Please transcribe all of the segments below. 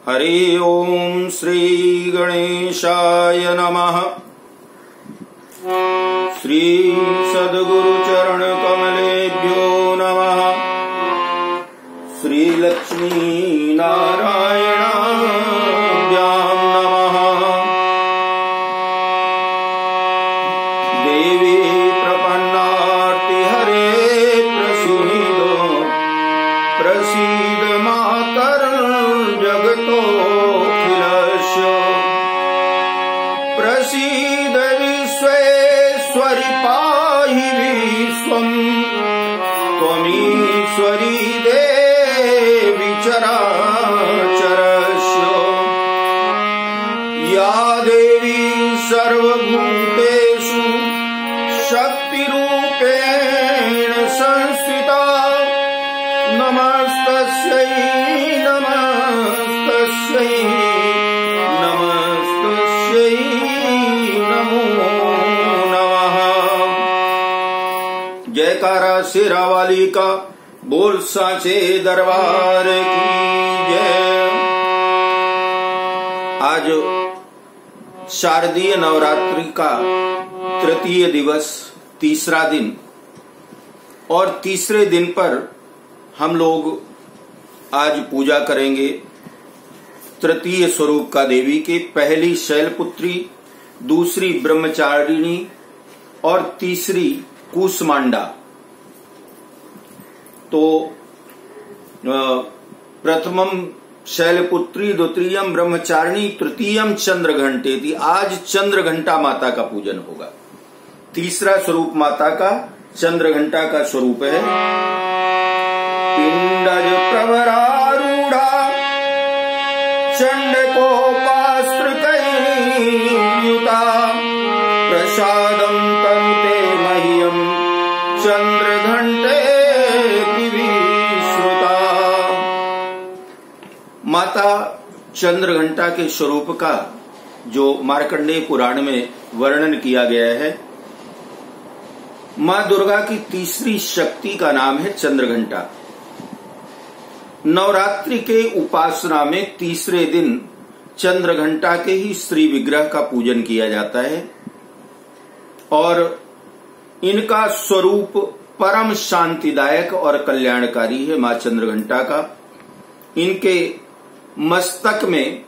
हरि ओम श्री गणेशाय नमः। श्री सद्गुरु चरण कमलेभ्यो नमः। श्री लक्ष्मी नारायणाभ्यां नमः। देवी प्रपन्नार्ति हरे प्रसीदो प्रसीद मातर जगतोऽखिलस्य। प्रसीद विश्वेश्वरि पाहि विश्वम् त्वमीश्वरी देवी चराचरस्य। या देवी सर्वभूतेषु शक्तिरूपेण संस्थिता नमस्तस्यै नमस्तस्यै नमस्तस्यै नमो नमः। जयकारा शेरा वाली का, बोल साचे दरबार की जय। आज शारदीय नवरात्रि का तृतीय दिवस, तीसरा दिन, और तीसरे दिन पर हम लोग आज पूजा करेंगे तृतीय स्वरूप का देवी के। पहली शैलपुत्री, दूसरी ब्रह्मचारिणी और तीसरी कूष्मांडा। तो प्रथमम शैलपुत्री, द्वितीयम ब्रह्मचारिणी, तृतीयम चंद्रघंटेति। आज चंद्रघंटा माता का पूजन होगा। तीसरा स्वरूप माता का चंद्रघंटा का स्वरूप है। पिंडज प्रवरारूढ़ा चंडकोपास्त्रकैर्युता प्रसादं तनुते मह्यं चंद्रघंटे विश्रुता। माता चंद्रघंटा के स्वरूप का जो मार्कंडेय पुराण में वर्णन किया गया है, मां दुर्गा की तीसरी शक्ति का नाम है चंद्रघंटा। नवरात्रि के उपासना में तीसरे दिन चंद्रघंटा के ही श्री विग्रह का पूजन किया जाता है और इनका स्वरूप परम शांतिदायक और कल्याणकारी है। मां चंद्रघंटा का, इनके मस्तक में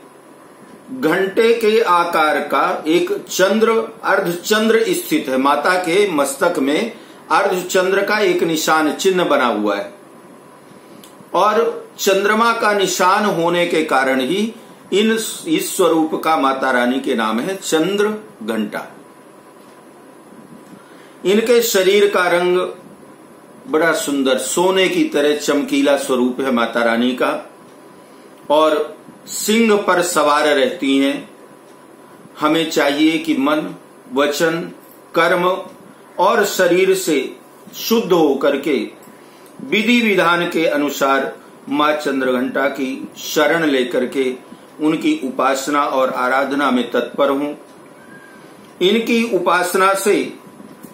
घंटे के आकार का एक चंद्र, अर्धचंद्र स्थित है। माता के मस्तक में अर्धचंद्र का एक निशान चिन्ह बना हुआ है और चंद्रमा का निशान होने के कारण ही इस स्वरूप का माता रानी के नाम है चंद्र घंटा। इनके शरीर का रंग बड़ा सुंदर सोने की तरह चमकीला स्वरूप है माता रानी का, और सिंह पर सवार रहती हैं। हमें चाहिए कि मन, वचन, कर्म और शरीर से शुद्ध होकर के विधि विधान के अनुसार मां चंद्रघंटा की शरण लेकर के उनकी उपासना और आराधना में तत्पर हूं। इनकी उपासना से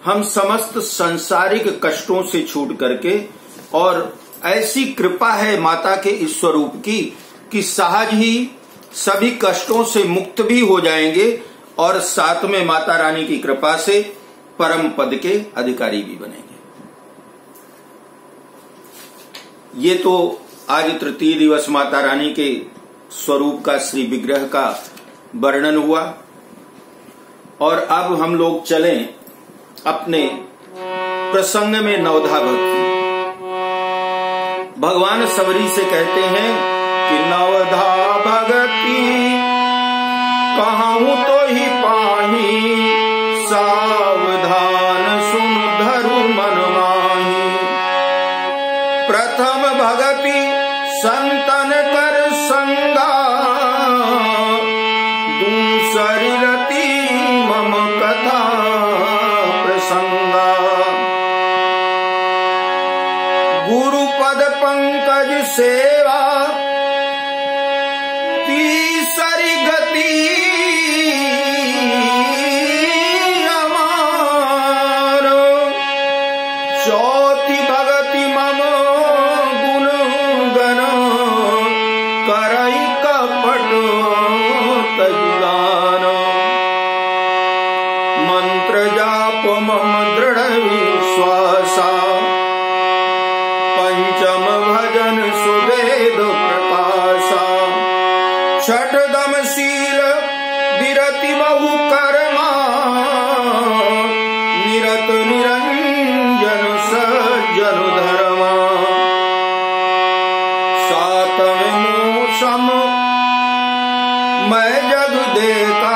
हम समस्त सांसारिक कष्टों से छूट करके, और ऐसी कृपा है माता के इस स्वरूप की कि सहज ही सभी कष्टों से मुक्त भी हो जाएंगे और साथ में माता रानी की कृपा से परम पद के अधिकारी भी बनेंगे। ये तो आज तृतीय दिवस माता रानी के स्वरूप का श्री विग्रह का वर्णन हुआ, और अब हम लोग चलें अपने प्रसंग में। नवधा भक्ति भगवान सबरी से कहते हैं कि नवधा भगति कहूं तो ही पाही, सावधान सुन धरु मन माही। प्रथम भगति संतन कर संगा, दूसरी रति मम कथा प्रसंगा। गुरु पद पंकज सेवा, तीसरी गति अमार। चौथी भगति मम गुण गण करई कह पट तजुदान मंत्र जाप मम दृढ़ विश्वासा पंचम भजन सुवेद प्रकाशा छठ दम शील विरति बहु कर्मा निरत निरंजन सज्जन धर्मा सातम मौसम मैं जग देखा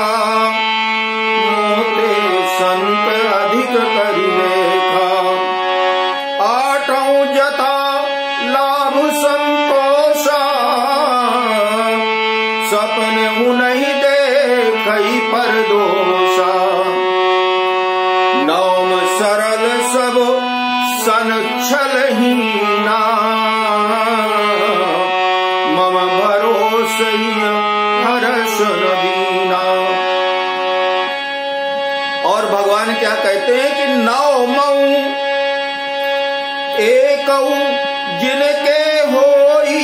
मोते संत अधिक करि देखा आठों जता लाभ संतोषा सपने नहीं देखई पर दोषा नौम सरल सब सन छल हीना मम भरोसई हर्ष दीना। और भगवान क्या कहते हैं कि नौ मऊ एकऊ जिनके होई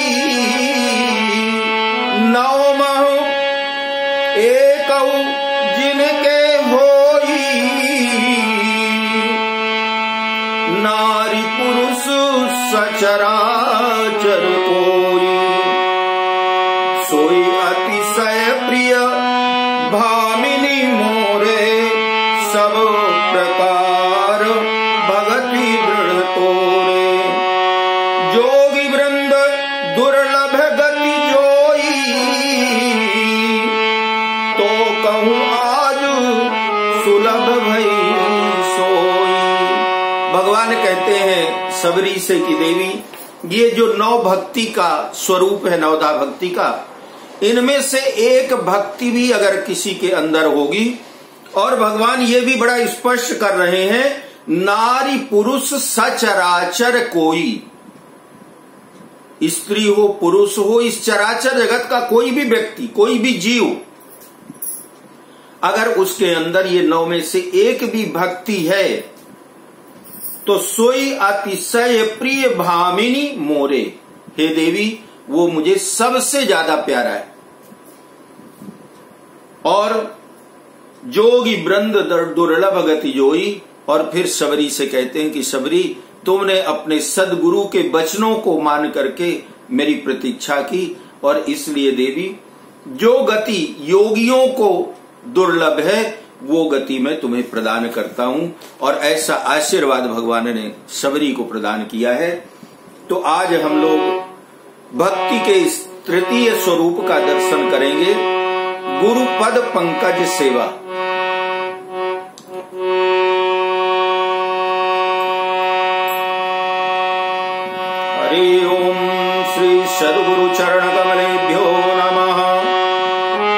नौ महु एकऊ जिनके होई नारी पुरुष सचराचर कोई सोई अतिशय प्रिय भामिनी मोरे सब प्रकार भगति दृढ़ तोरे जोगी वृंद दुर्लभ गति जोई तो कहूँ आज सुलभ भई सोई। भगवान कहते हैं सबरी से की देवी ये जो नौ भक्ति का स्वरूप है नवधा भक्ति का इनमें से एक भक्ति भी अगर किसी के अंदर होगी और भगवान ये भी बड़ा स्पष्ट कर रहे हैं नारी पुरुष सचराचर कोई स्त्री हो पुरुष हो इस चराचर जगत का कोई भी व्यक्ति कोई भी जीव अगर उसके अंदर ये नौ में से एक भी भक्ति है तो सोई अतिशय प्रिय भामिनी मोरे हे देवी वो मुझे सबसे ज्यादा प्यारा है। और जोगी वृंद दुर्लभ गति जोई और फिर सबरी से कहते हैं कि सबरी तुमने अपने सदगुरु के वचनों को मान करके मेरी प्रतीक्षा की और इसलिए देवी जो गति योगियों को दुर्लभ है वो गति मैं तुम्हें प्रदान करता हूं। और ऐसा आशीर्वाद भगवान ने सबरी को प्रदान किया है। तो आज हम लोग भक्ति के इस तृतीय स्वरूप का दर्शन करेंगे गुरु पद पंकज सेवा। हरि ओम श्री सद्गुरु चरण कमलेभ्यो नमः।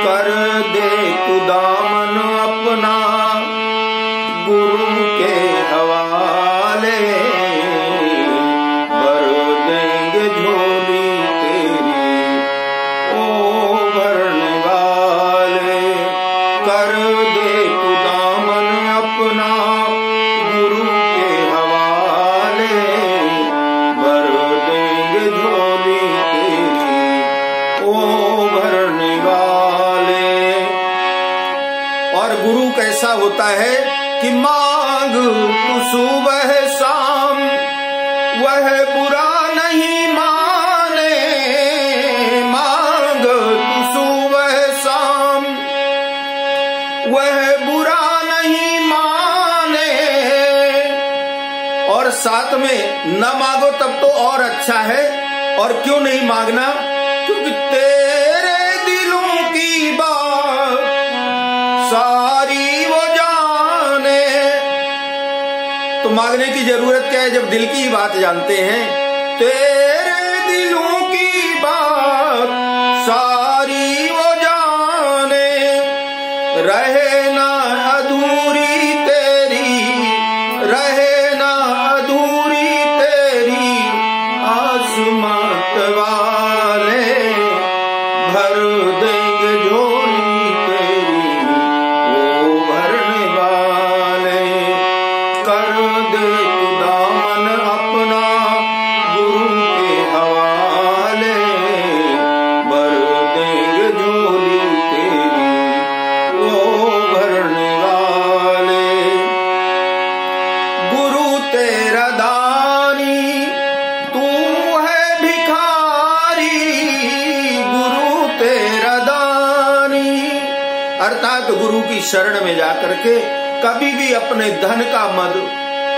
कर दे तू दामन अपना गुरु के हवाले भर देंगे झोली तेरी ओ भरने वाले। कर दे तू दामन अपना गुरु के हवाले भर देंगे झोली तेरी ओ भरने वाले। और गुरु कैसा होता है कि मांग तू सुबह शाम वह बुरा नहीं माने। मांग तू सुबह शाम वह बुरा नहीं माने। और साथ में न मांगो तब तो और अच्छा है। और क्यों नहीं मांगना? क्योंकि तेरे दिलों की बात सारी वो जाने। तो मांगने की जरूरत क्या है जब दिल की बात जानते हैं। तेरे दिलों की बात सारी वो जाने। रहे ना अधूरी तेरी रहे ना अधूरी तेरी आसमात वाले भर देंगे झोली तेरी ओ भरने वाले। कर दे तू दामन अपना गुरु के हवाले भर देंगे अर्थात गुरु की शरण में जाकर के कभी भी अपने धन का मद,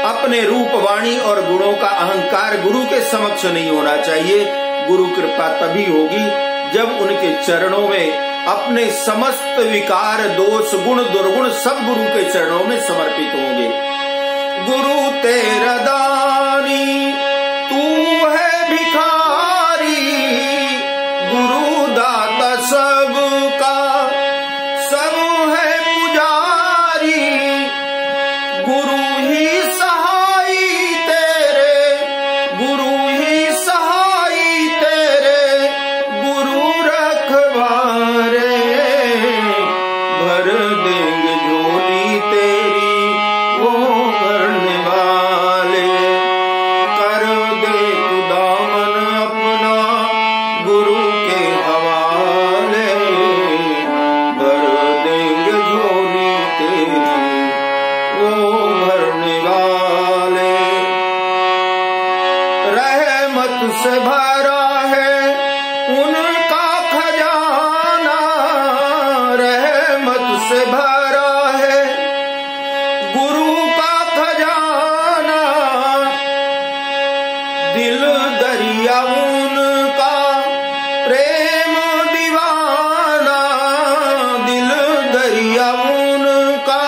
अपने रूप, वाणी और गुणों का अहंकार गुरु के समक्ष नहीं होना चाहिए। गुरु कृपा तभी होगी जब उनके चरणों में अपने समस्त विकार, दोष, गुण, दुर्गुण सब गुरु के चरणों में समर्पित होंगे। गुरु तेरा दानी तू है भिखारी, गुरु दाता सबका सब है पुजारी, गुरु ही सहाई तेरे, गुरु ही सहाई तेरे, गुरु रखवारे, भर देंगे झोली तेरी वो भरने वाले, कर दे तू दामन अपना गुरु के हवाले, भर देंगे झोली तेरी वो भरने वाले। रहमत से भरा है उनका खजाना, रहमत से भरा है गुरु का खजाना, दिल दरिया उनका प्रेम दीवाना, दिल दरिया उनका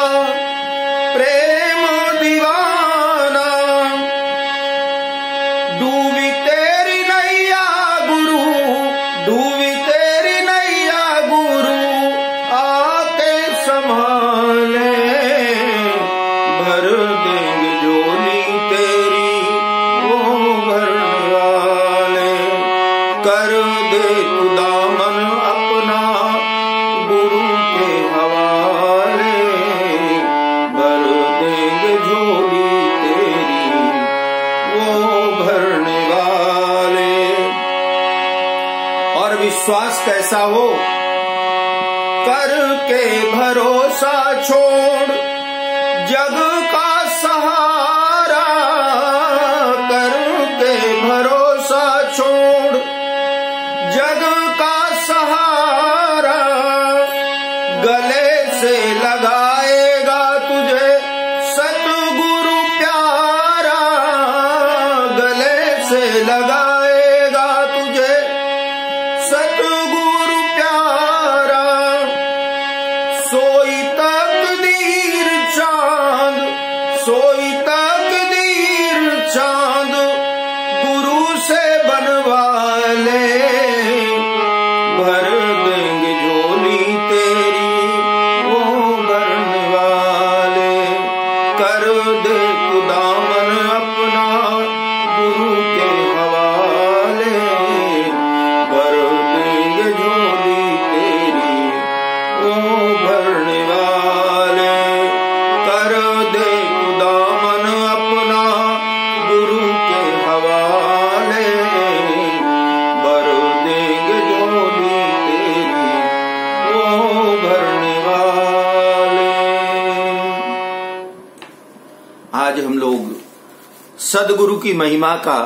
प्रेम दीवाना, डूबी तेरी नैया गुरु, डूबी तेरी नैया गुरु, आके संभाले, भर देंगे झोली तेरी वो भरने वाले, कर दे तू दामन अपना गुरु के हवाले, भर देंगे झोली तेरी वो भरने वाले। और विश्वास कैसा हो? करके भरोसा छोड़ जग का सहारा, करके भरोसा छोड़ जग का सहारा, गले से लगाएगा तुझे सतगुरु प्यारा, गले से लगाएगा तुझे सतगुरु प्यारा, सोई तकदीर चांद, सोई तकदीर चांद गुरु से बनवा ले, भर देंगे झोली तेरी वो भरने वाले, कर दे तू दामन अपना गुरु के हवाले, भर देंगे झोली तेरी वो भरने वाले, कर दे तू दामन अपना गुरु के हवाले, भर देंगे झोली तेरी वो भरने वाले। आज हम लोग सदगुरु की महिमा का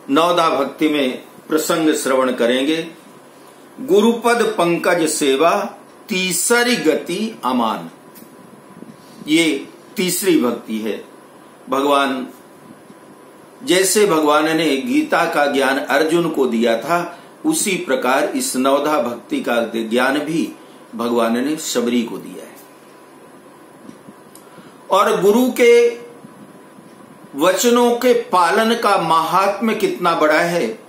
नवदा भक्ति में प्रसंग श्रवण करेंगे। गुरुपद पंकज सेवा तीसरी गति अमान, ये तीसरी भक्ति है। भगवान, जैसे भगवान ने गीता का ज्ञान अर्जुन को दिया था, उसी प्रकार इस नवदा भक्ति का ज्ञान भी भगवान ने शबरी को दिया है। और गुरु के वचनों के पालन का महात्म्य कितना बड़ा है,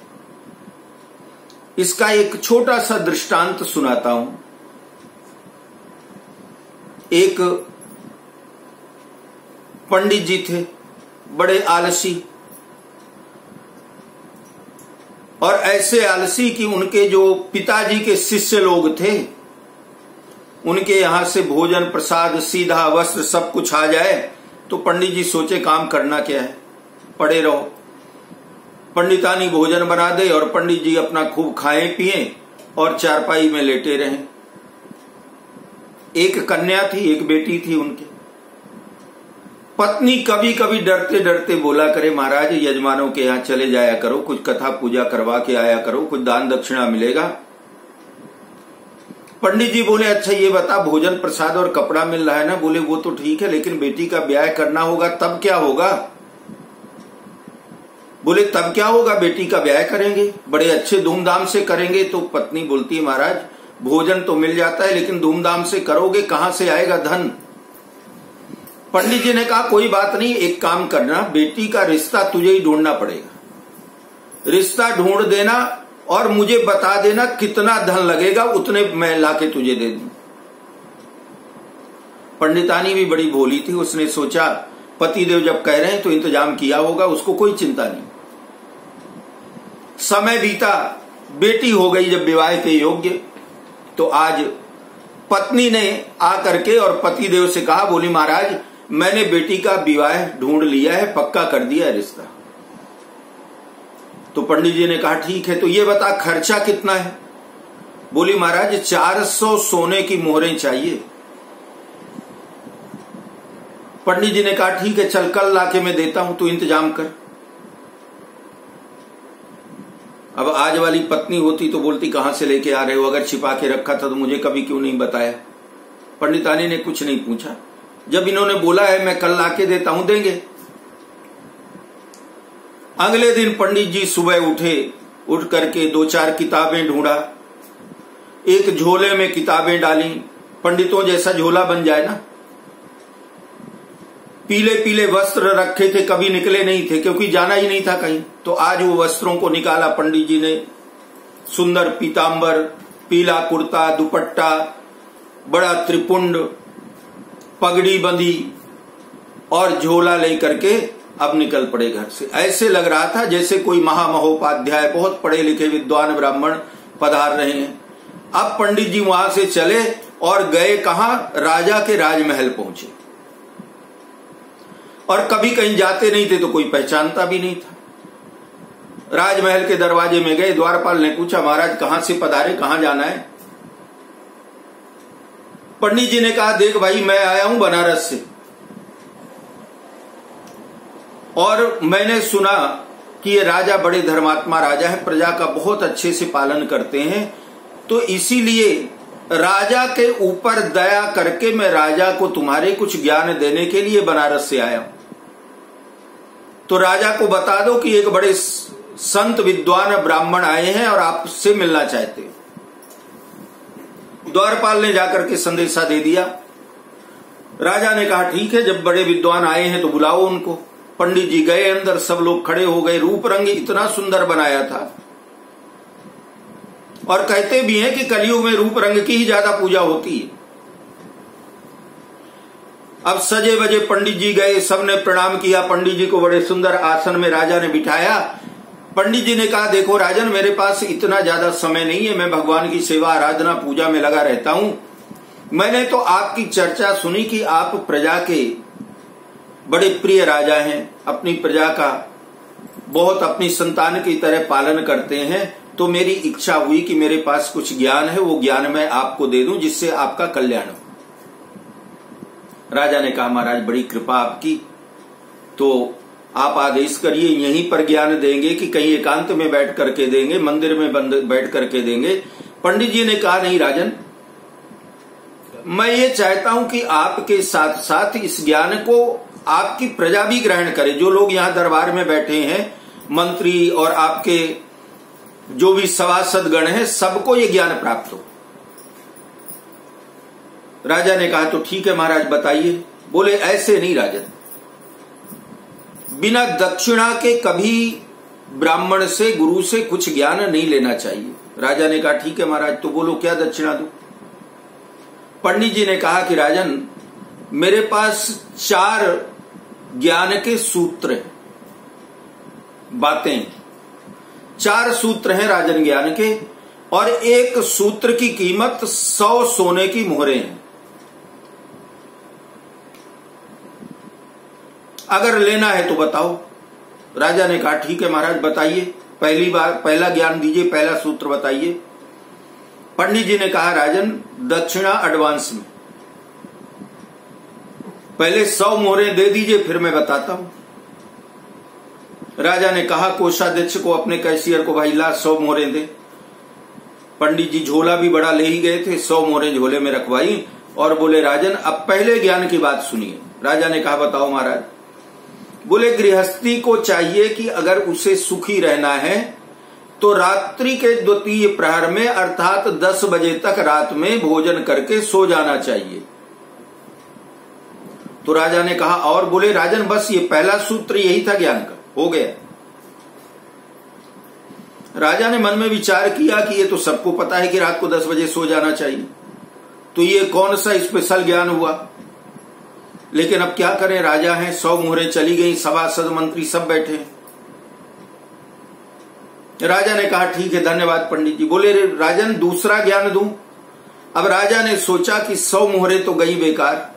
इसका एक छोटा सा दृष्टांत सुनाता हूं। एक पंडित जी थे, बड़े आलसी, और ऐसे आलसी कि उनके जो पिताजी के शिष्य लोग थे, उनके यहां से भोजन प्रसाद सीधा वस्त्र सब कुछ आ जाए तो पंडित जी सोचे काम करना क्या है, पड़े रहो। पंडितानी भोजन बना दे और पंडित जी अपना खूब खाएं पिएं और चारपाई में लेटे रहें। एक कन्या थी, एक बेटी थी उनके। पत्नी कभी कभी डरते डरते बोला करे, महाराज यजमानों के यहाँ चले जाया करो, कुछ कथा पूजा करवा के आया करो, कुछ दान दक्षिणा मिलेगा। पंडित जी बोले अच्छा ये बता, भोजन प्रसाद और कपड़ा मिल रहा है ना? बोले वो तो ठीक है, लेकिन बेटी का ब्याह करना होगा, तब क्या होगा? बोले तब क्या होगा, बेटी का ब्याह करेंगे, बड़े अच्छे धूमधाम से करेंगे। तो पत्नी बोलती है महाराज भोजन तो मिल जाता है, लेकिन धूमधाम से करोगे, कहां से आएगा धन? पंडित जी ने कहा कोई बात नहीं, एक काम करना, बेटी का रिश्ता तुझे ही ढूंढना पड़ेगा, रिश्ता ढूंढ देना और मुझे बता देना कितना धन लगेगा, उतने मैं लाके तुझे दे दूं। पंडितानी भी बड़ी भोली थी, उसने सोचा पतिदेव जब कह रहे हैं तो इंतजाम किया होगा, उसको कोई चिंता नहीं। समय बीता, बेटी हो गई जब विवाह के योग्य, तो आज पत्नी ने आकर के और पतिदेव से कहा, बोली महाराज मैंने बेटी का विवाह ढूंढ लिया है, पक्का कर दिया है रिश्ता। तो पंडित जी ने कहा ठीक है, तो ये बता खर्चा कितना है? बोली महाराज 400 सोने की मोहरें चाहिए। पंडित जी ने कहा ठीक है, चल कल लाके मैं देता हूं, तू इंतजाम कर। अब आज वाली पत्नी होती तो बोलती कहां से लेके आ रहे हो, अगर छिपा के रखा था तो मुझे कभी क्यों नहीं बताया? पंडितानी ने कुछ नहीं पूछा, जब इन्होंने बोला है मैं कल लाके देता हूं, देंगे। अगले दिन पंडित जी सुबह उठे, उठ करके 2-4 किताबें ढूंढा, एक झोले में किताबें डाली, पंडितों जैसा झोला बन जाए ना। पीले पीले वस्त्र रखे थे, कभी निकले नहीं थे क्योंकि जाना ही नहीं था कहीं। तो आज वो वस्त्रों को निकाला पंडित जी ने, सुंदर पीतांबर, पीला कुर्ता, दुपट्टा, बड़ा त्रिपुंड, पगड़ी बंधी और झोला लेकर के अब निकल पड़े घर से। ऐसे लग रहा था जैसे कोई महामहोपाध्याय, बहुत पढ़े लिखे विद्वान ब्राह्मण पधार रहे हैं। अब पंडित जी वहां से चले और गए कहां? राजा के राजमहल पहुंचे। और कभी कहीं जाते नहीं थे तो कोई पहचानता भी नहीं था। राजमहल के दरवाजे में गए, द्वारपाल ने पूछा महाराज कहां से पधारे, कहां जाना है? पंडित जी ने कहा देख भाई मैं आया हूं बनारस से, और मैंने सुना कि ये राजा बड़े धर्मात्मा राजा है, प्रजा का बहुत अच्छे से पालन करते हैं, तो इसीलिए राजा के ऊपर दया करके मैं राजा को तुम्हारे कुछ ज्ञान देने के लिए बनारस से आया हूं। तो राजा को बता दो कि एक बड़े संत विद्वान ब्राह्मण आए हैं और आपसे मिलना चाहते हैं। द्वारपाल ने जाकर के संदेशा दे दिया। राजा ने कहा ठीक है, जब बड़े विद्वान आए हैं तो बुलाओ उनको। पंडित जी गए अंदर, सब लोग खड़े हो गए। रूप रंग इतना सुंदर बनाया था, और कहते भी हैं कि कलयुग में रूप रंग की ही ज्यादा पूजा होती है। अब सजे बजे पंडित जी गए, सबने प्रणाम किया, पंडित जी को बड़े सुंदर आसन में राजा ने बिठाया। पंडित जी ने कहा देखो राजन, मेरे पास इतना ज्यादा समय नहीं है, मैं भगवान की सेवा आराधना पूजा में लगा रहता हूं। मैंने तो आपकी चर्चा सुनी कि आप प्रजा के बड़े प्रिय राजा हैं, अपनी प्रजा का बहुत अपनी संतान की तरह पालन करते हैं, तो मेरी इच्छा हुई कि मेरे पास कुछ ज्ञान है, वो ज्ञान मैं आपको दे दूं जिससे आपका कल्याण हो। राजा ने कहा महाराज बड़ी कृपा आपकी, तो आप आदेश करिए, यहीं पर ज्ञान देंगे कि कहीं एकांत में बैठ करके देंगे, मंदिर में बैठ करके देंगे? पंडित जी ने कहा नहीं राजन, मैं ये चाहता हूं कि आपके साथ साथ इस ज्ञान को आपकी प्रजा भी ग्रहण करे। जो लोग यहां दरबार में बैठे हैं, मंत्री और आपके जो भी सभासदगण हैं, सबको ये ज्ञान प्राप्त हो। राजा ने कहा तो ठीक है महाराज बताइए। बोले ऐसे नहीं राजन, बिना दक्षिणा के कभी ब्राह्मण से, गुरु से कुछ ज्ञान नहीं लेना चाहिए। राजा ने कहा ठीक है महाराज, तो बोलो क्या दक्षिणा दूं? पंडित जी ने कहा कि राजन मेरे पास 4 ज्ञान के सूत्र हैं, बातें 4 सूत्र हैं राजन ज्ञान के, और एक सूत्र की कीमत 100 सोने की मोहरें हैं। अगर लेना है तो बताओ। राजा ने कहा ठीक है महाराज बताइए, पहला ज्ञान दीजिए, पहला सूत्र बताइए। पंडित जी ने कहा राजन दक्षिणा एडवांस में, पहले 100 मोहरें दे दीजिए, फिर मैं बताता हूं। राजा ने कहा कोषाध्यक्ष को, अपने कैशियर को, भाई ला 100 मोहरें दे। पंडित जी झोला भी बड़ा ले ही गए थे, 100 मोहरें झोले में रखवाई और बोले राजन अब पहले ज्ञान की बात सुनिए। राजा ने कहा बताओ महाराज। बोले गृहस्थी को चाहिए कि अगर उसे सुखी रहना है तो रात्रि के द्वितीय प्रहर में अर्थात 10 बजे तक रात में भोजन करके सो जाना चाहिए। तो राजा ने कहा और? बोले राजन बस ये पहला सूत्र यही था ज्ञान का, हो गया। राजा ने मन में विचार किया कि ये तो सबको पता है कि रात को 10 बजे सो जाना चाहिए, तो ये कौन सा स्पेशल ज्ञान हुआ। लेकिन अब क्या करें, राजा हैं, 100 मोहरें चली गई, सभासद मंत्री सब बैठे। राजा ने कहा ठीक है धन्यवाद पंडित जी। बोले राजन दूसरा ज्ञान दूं? अब राजा ने सोचा कि 100 मोहरें तो गई बेकार,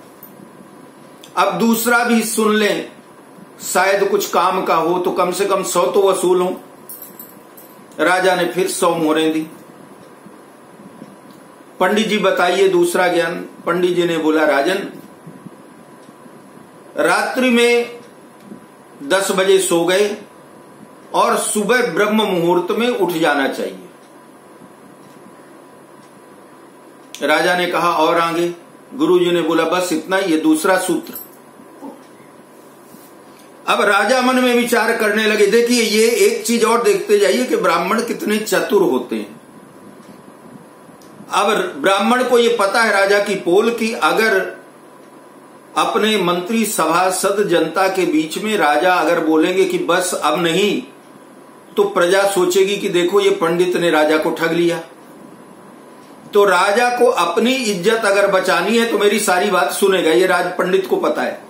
अब दूसरा भी सुन लें, शायद कुछ काम का हो, तो कम से कम 100 तो वसूल हो। राजा ने फिर 100 मोहरें दी। पंडित जी बताइए दूसरा ज्ञान। पंडित जी ने बोला राजन रात्रि में 10 बजे सो गए और सुबह ब्रह्म मुहूर्त में उठ जाना चाहिए। राजा ने कहा और आगे? गुरुजी ने बोला बस इतना ही, ये दूसरा सूत्र। अब राजा मन में विचार करने लगे, देखिए ये एक चीज और देखते जाइए कि ब्राह्मण कितने चतुर होते हैं। अब ब्राह्मण को ये पता है राजा की पोल की अगर अपने मंत्री सभासद जनता के बीच में राजा अगर बोलेंगे कि बस अब नहीं, तो प्रजा सोचेगी कि देखो ये पंडित ने राजा को ठग लिया। तो राजा को अपनी इज्जत अगर बचानी है तो मेरी सारी बात सुनेगा, ये राज पंडित को पता है।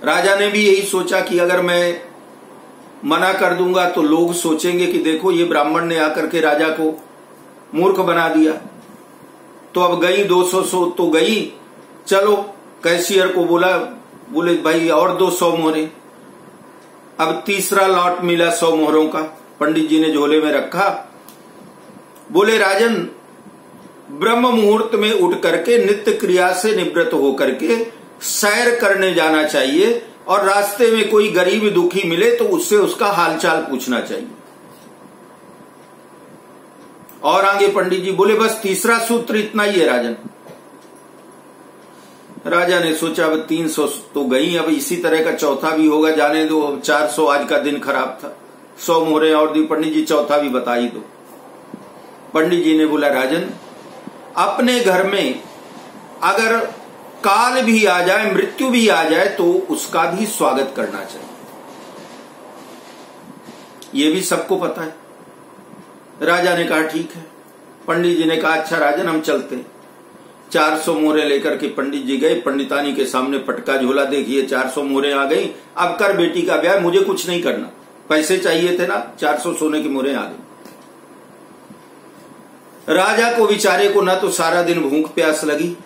राजा ने भी यही सोचा कि अगर मैं मना कर दूंगा तो लोग सोचेंगे कि देखो ये ब्राह्मण ने आकर के राजा को मूर्ख बना दिया। तो अब गई 200 तो गई, चलो कैशियर को बोला, बोले भाई और 200 मोहरें। अब तीसरा लॉट मिला 100 मोहरों का, पंडित जी ने झोले में रखा। बोले राजन ब्रह्म मुहूर्त में उठ करके नित्य क्रिया से निवृत्त होकर के सैर करने जाना चाहिए और रास्ते में कोई गरीब दुखी मिले तो उससे उसका हालचाल पूछना चाहिए। और आगे पंडित जी बोले बस तीसरा सूत्र इतना ही है राजन। राजा ने सोचा अब 300 तो गई, अब इसी तरह का चौथा भी होगा, जाने दो, अब 400, आज का दिन खराब था। 100 मोहरें और दी। पंडित जी चौथा भी बता ही दो। पंडित जी ने बोला राजन अपने घर में अगर काल भी आ जाए, मृत्यु भी आ जाए तो उसका भी स्वागत करना चाहिए। ये भी सबको पता है। राजा ने कहा ठीक है। पंडित जी ने कहा अच्छा राजन हम चलते हैं। 400 मोहरें लेकर के पंडित जी गए। पंडितानी के सामने पटका झोला, देखिए 400 मोहरें आ गई, अब कर बेटी का ब्याह, मुझे कुछ नहीं करना, पैसे चाहिए थे ना, 400 सोने की मोहरें आ गई। राजा को बेचारे को ना तो सारा दिन भूख प्यास लगी,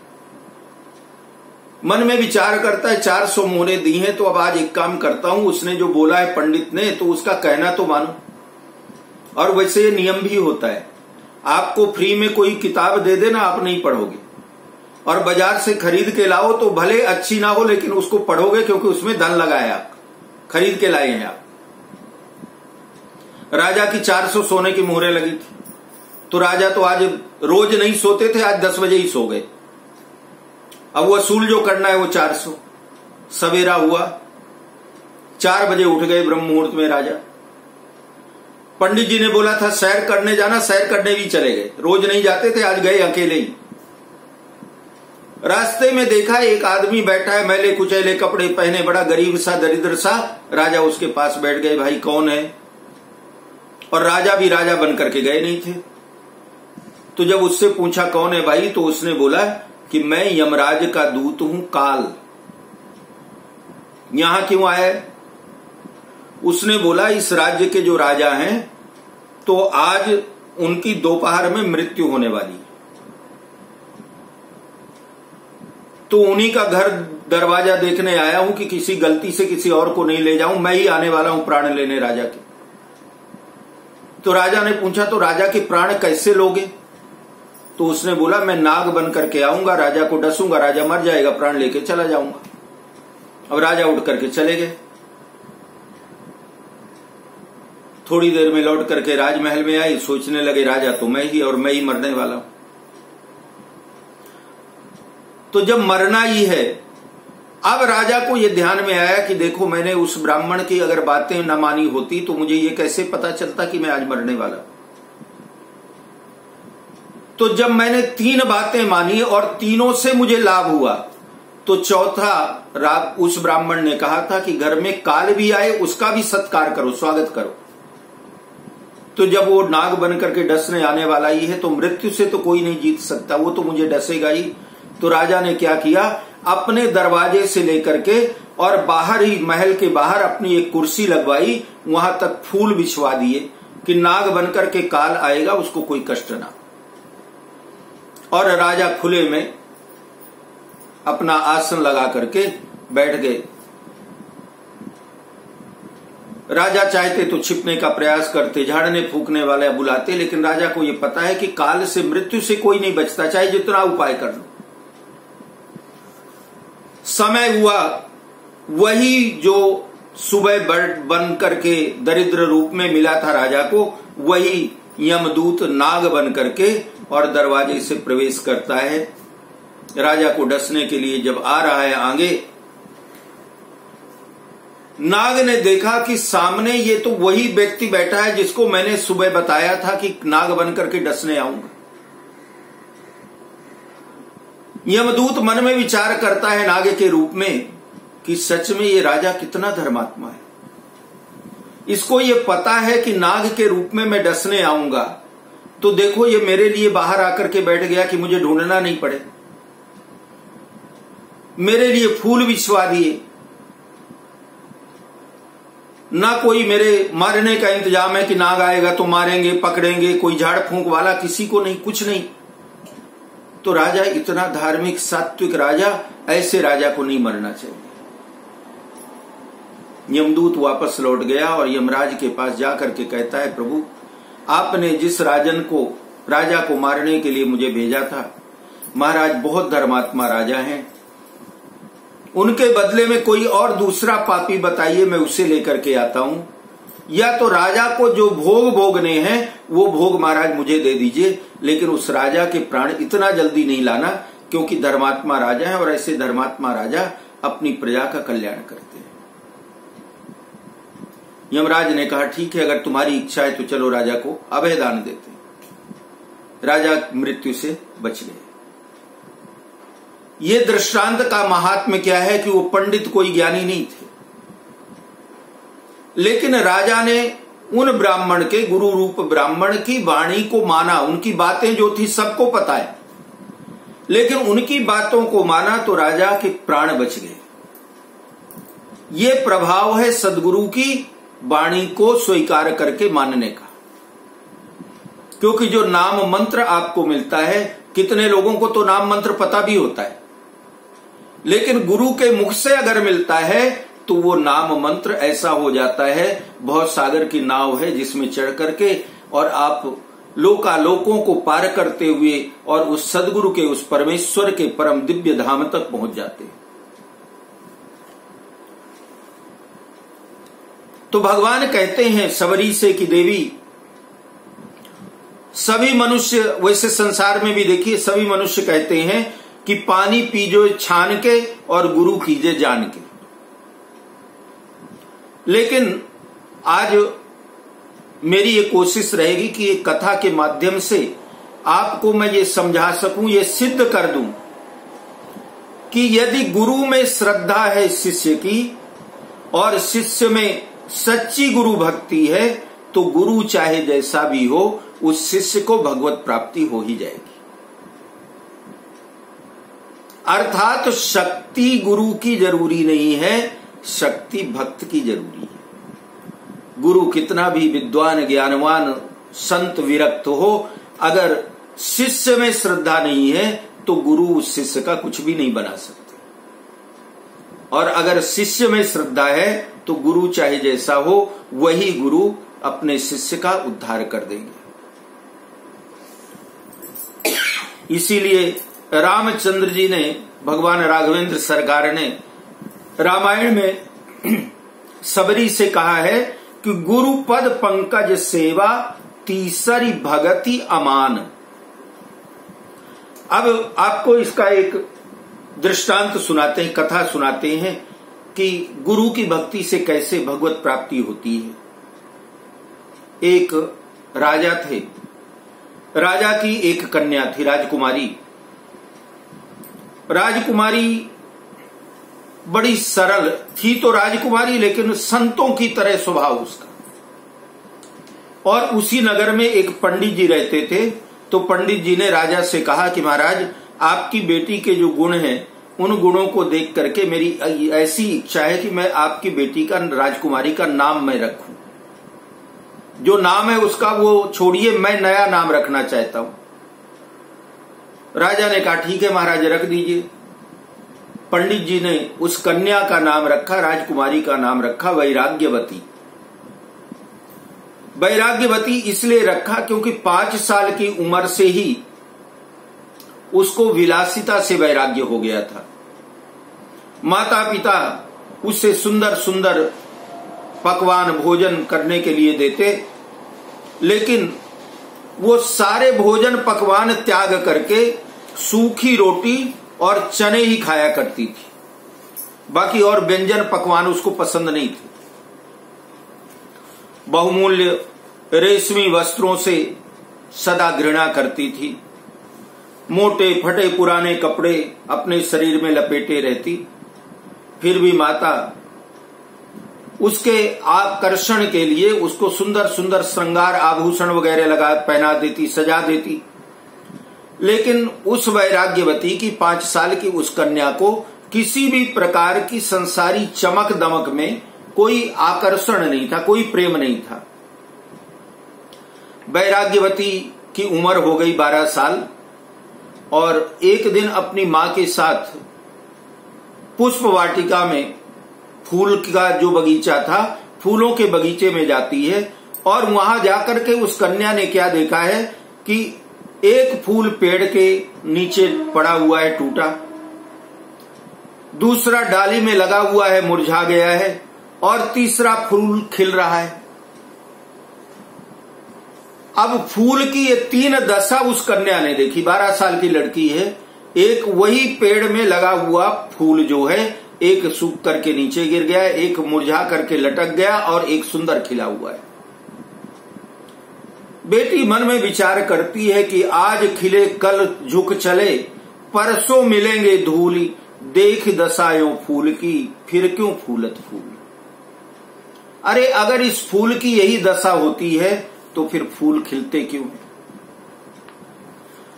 मन में विचार करता है 400 मोहरें दी हैं तो अब आज एक काम करता हूं, उसने जो बोला है पंडित ने तो उसका कहना तो मानो। और वैसे ये नियम भी होता है, आपको फ्री में कोई किताब दे देना आप नहीं पढ़ोगे, और बाजार से खरीद के लाओ तो भले अच्छी ना हो लेकिन उसको पढ़ोगे क्योंकि उसमें धन लगाया आप, खरीद के लाए हैं आप। राजा की 400 सोने की मोहरें लगी थी, तो राजा तो आज रोज नहीं सोते थे, आज 10 बजे ही सो गए। अब वसूल जो करना है वो 400। सवेरा हुआ, 4 बजे उठ गए ब्रह्म मुहूर्त में राजा। पंडित जी ने बोला था सैर करने जाना, सैर करने भी चले गए, रोज नहीं जाते थे, आज गए अकेले ही। रास्ते में देखा एक आदमी बैठा है, मैले कुचैले कपड़े पहने, बड़ा गरीब सा दरिद्र सा। राजा उसके पास बैठ गए, भाई कौन है? और राजा भी राजा बन करके गए नहीं थे। तो जब उससे पूछा कौन है भाई, तो उसने बोला कि मैं यमराज का दूत हूं काल, यहां क्यों आया? उसने बोला इस राज्य के जो राजा हैं तो आज उनकी दोपहर में मृत्यु होने वाली है, तो उन्हीं का घर दरवाजा देखने आया हूं कि किसी गलती से किसी और को नहीं ले जाऊं, मैं ही आने वाला हूं प्राण लेने राजा के। तो राजा ने पूछा तो राजा के प्राण कैसे लोगे? तो उसने बोला मैं नाग बन करके आऊंगा, राजा को डसूंगा, राजा मर जाएगा, प्राण लेके चला जाऊंगा। अब राजा उठ करके चले गए। थोड़ी देर में लौट करके राजमहल में आई, सोचने लगे राजा तो मैं ही और मैं ही मरने वाला हूं। तो जब मरना ही है, अब राजा को यह ध्यान में आया कि देखो मैंने उस ब्राह्मण की अगर बातें न मानी होती तो मुझे ये कैसे पता चलता कि मैं आज मरने वाला। तो जब मैंने 3 बातें मानी और तीनों से मुझे लाभ हुआ, तो चौथा उस ब्राह्मण ने कहा था कि घर में काल भी आए उसका भी सत्कार करो, स्वागत करो। तो जब वो नाग बन करके डसने आने वाला ही है तो मृत्यु से तो कोई नहीं जीत सकता, वो तो मुझे डसेगा ही। तो राजा ने क्या किया, अपने दरवाजे से लेकर के और बाहर ही महल के बाहर अपनी एक कुर्सी लगवाई, वहां तक फूल बिछवा दिए कि नाग बनकर के काल आएगा उसको कोई कष्ट ना। और राजा खुले में अपना आसन लगा करके बैठ गए। राजा चाहते तो छिपने का प्रयास करते, झाड़ने फूकने वाले बुलाते, लेकिन राजा को यह पता है कि काल से मृत्यु से कोई नहीं बचता, चाहे जितना उपाय कर लो। समय हुआ, वही जो सुबह बन करके दरिद्र रूप में मिला था राजा को, वही यमदूत नाग बन करके और दरवाजे से प्रवेश करता है। राजा को डसने के लिए जब आ रहा है आगे, नाग ने देखा कि सामने ये तो वही व्यक्ति बैठा है जिसको मैंने सुबह बताया था कि नाग बन करके डसने आऊंगा। यमदूत मन में विचार करता है नाग के रूप में कि सच में ये राजा कितना धर्मात्मा है। इसको ये पता है कि नाग के रूप में मैं डसने आऊंगा, तो देखो ये मेरे लिए बाहर आकर के बैठ गया कि मुझे ढूंढना नहीं पड़े। मेरे लिए फूल बिछवा दिए, ना कोई मेरे मारने का इंतजाम है कि नाग आएगा तो मारेंगे पकड़ेंगे, कोई झाड़ फूंक वाला किसी को नहीं, कुछ नहीं। तो राजा इतना धार्मिक सात्विक राजा, ऐसे राजा को नहीं मरना चाहिए। यमदूत वापस लौट गया और यमराज के पास जाकर के कहता है, प्रभु आपने जिस राजा को मारने के लिए मुझे भेजा था, महाराज बहुत धर्मात्मा राजा हैं, उनके बदले में कोई और दूसरा पापी बताइए, मैं उसे लेकर के आता हूं, या तो राजा को जो भोग भोगने हैं वो भोग महाराज मुझे दे दीजिए, लेकिन उस राजा के प्राण इतना जल्दी नहीं लाना, क्योंकि धर्मात्मा राजा है और ऐसे धर्मात्मा राजा अपनी प्रजा का कल्याण करते हैं। यमराज ने कहा ठीक है, अगर तुम्हारी इच्छा है तो चलो राजा को अभय दान देते हैं। राजा मृत्यु से बच गए। ये दृष्टांत का महात्म्य क्या है कि वो पंडित कोई ज्ञानी नहीं थे, लेकिन राजा ने उन ब्राह्मण के, गुरु रूप ब्राह्मण की वाणी को माना। उनकी बातें जो थी सबको पता है, लेकिन उनकी बातों को माना तो राजा के प्राण बच गए। ये प्रभाव है सदगुरु की वाणी को स्वीकार करके मानने का। क्योंकि जो नाम मंत्र आपको मिलता है, कितने लोगों को तो नाम मंत्र पता भी होता है, लेकिन गुरु के मुख से अगर मिलता है तो वो नाम मंत्र ऐसा हो जाता है, बहुत सागर की नाव है जिसमें चढ़ करके और आप लोकालोकों को पार करते हुए और उस सदगुरु के, उस परमेश्वर के परम दिव्य धाम तक पहुंच जाते हैं। तो भगवान कहते हैं सबरी से कि देवी, सभी मनुष्य, वैसे संसार में भी देखिए सभी मनुष्य कहते हैं कि पानी पीजो छान के और गुरु कीजे जान के, लेकिन आज मेरी ये कोशिश रहेगी कि एक कथा के माध्यम से आपको मैं ये समझा सकूं, ये सिद्ध कर दूं कि यदि गुरु में श्रद्धा है शिष्य की और शिष्य में सच्ची गुरु भक्ति है, तो गुरु चाहे जैसा भी हो उस शिष्य को भगवत प्राप्ति हो ही जाएगी। अर्थात शक्ति गुरु की जरूरी नहीं है, शक्ति भक्त की जरूरी है। गुरु कितना भी विद्वान ज्ञानवान संत विरक्त हो, अगर शिष्य में श्रद्धा नहीं है तो गुरु उस शिष्य का कुछ भी नहीं बना सकते। और अगर शिष्य में श्रद्धा है तो गुरु चाहे जैसा हो, वही गुरु अपने शिष्य का उद्धार कर देंगे। इसीलिए रामचंद्र जी ने, भगवान राघवेंद्र सरकार ने रामायण में सबरी से कहा है कि गुरु पद पंकज सेवा तीसरी भगति अमान। अब आपको इसका एक दृष्टांत सुनाते हैं, कथा सुनाते हैं कि गुरु की भक्ति से कैसे भगवत प्राप्ति होती है। एक राजा थे, राजा की एक कन्या थी, राजकुमारी। राजकुमारी बड़ी सरल थी तो राजकुमारी, लेकिन संतों की तरह स्वभाव उसका। और उसी नगर में एक पंडित जी रहते थे। तो पंडित जी ने राजा से कहा कि महाराज, आपकी बेटी के जो गुण हैं उन गुणों को देख करके मेरी ऐसी इच्छा है कि मैं आपकी बेटी का, राजकुमारी का नाम मैं रखूं। जो नाम है उसका वो छोड़िए, मैं नया नाम रखना चाहता हूं। राजा ने कहा ठीक है महाराज, रख दीजिए। पंडित जी ने उस कन्या का नाम रखा, राजकुमारी का नाम रखा वैराग्यवती। वैराग्यवती इसलिए रखा क्योंकि 5 साल की उम्र से ही उसको विलासिता से वैराग्य हो गया था। माता पिता उससे सुंदर सुंदर पकवान भोजन करने के लिए देते, लेकिन वो सारे भोजन पकवान त्याग करके सूखी रोटी और चने ही खाया करती थी। बाकी और व्यंजन पकवान उसको पसंद नहीं थे। बहुमूल्य रेशमी वस्त्रों से सदा घृणा करती थी। मोटे फटे पुराने कपड़े अपने शरीर में लपेटे रहती। फिर भी माता उसके आकर्षण के लिए उसको सुंदर सुंदर श्रृंगार आभूषण वगैरह लगा पहना देती, सजा देती। लेकिन उस वैराग्यवती की 5 साल की उस कन्या को किसी भी प्रकार की संसारी चमक दमक में कोई आकर्षण नहीं था, कोई प्रेम नहीं था। वैराग्यवती की उम्र हो गई 12 साल और एक दिन अपनी मां के साथ पुष्प वाटिका में, फूल का जो बगीचा था, फूलों के बगीचे में जाती है। और वहां जाकर के उस कन्या ने क्या देखा है कि एक फूल पेड़ के नीचे पड़ा हुआ है टूटा, दूसरा डाली में लगा हुआ है मुरझा गया है, और तीसरा फूल खिल रहा है। अब फूल की ये 3 दशा उस कन्या ने देखी। 12 साल की लड़की है। एक वही पेड़ में लगा हुआ फूल जो है, एक सूख करके नीचे गिर गया है, एक मुरझा करके लटक गया और एक सुंदर खिला हुआ है। बेटी मन में विचार करती है कि आज खिले कल झुक चले, परसों मिलेंगे धूली, देख दशायों फूल की, फिर क्यों फूलत फूल। अरे अगर इस फूल की यही दशा होती है तो फिर फूल खिलते क्यों।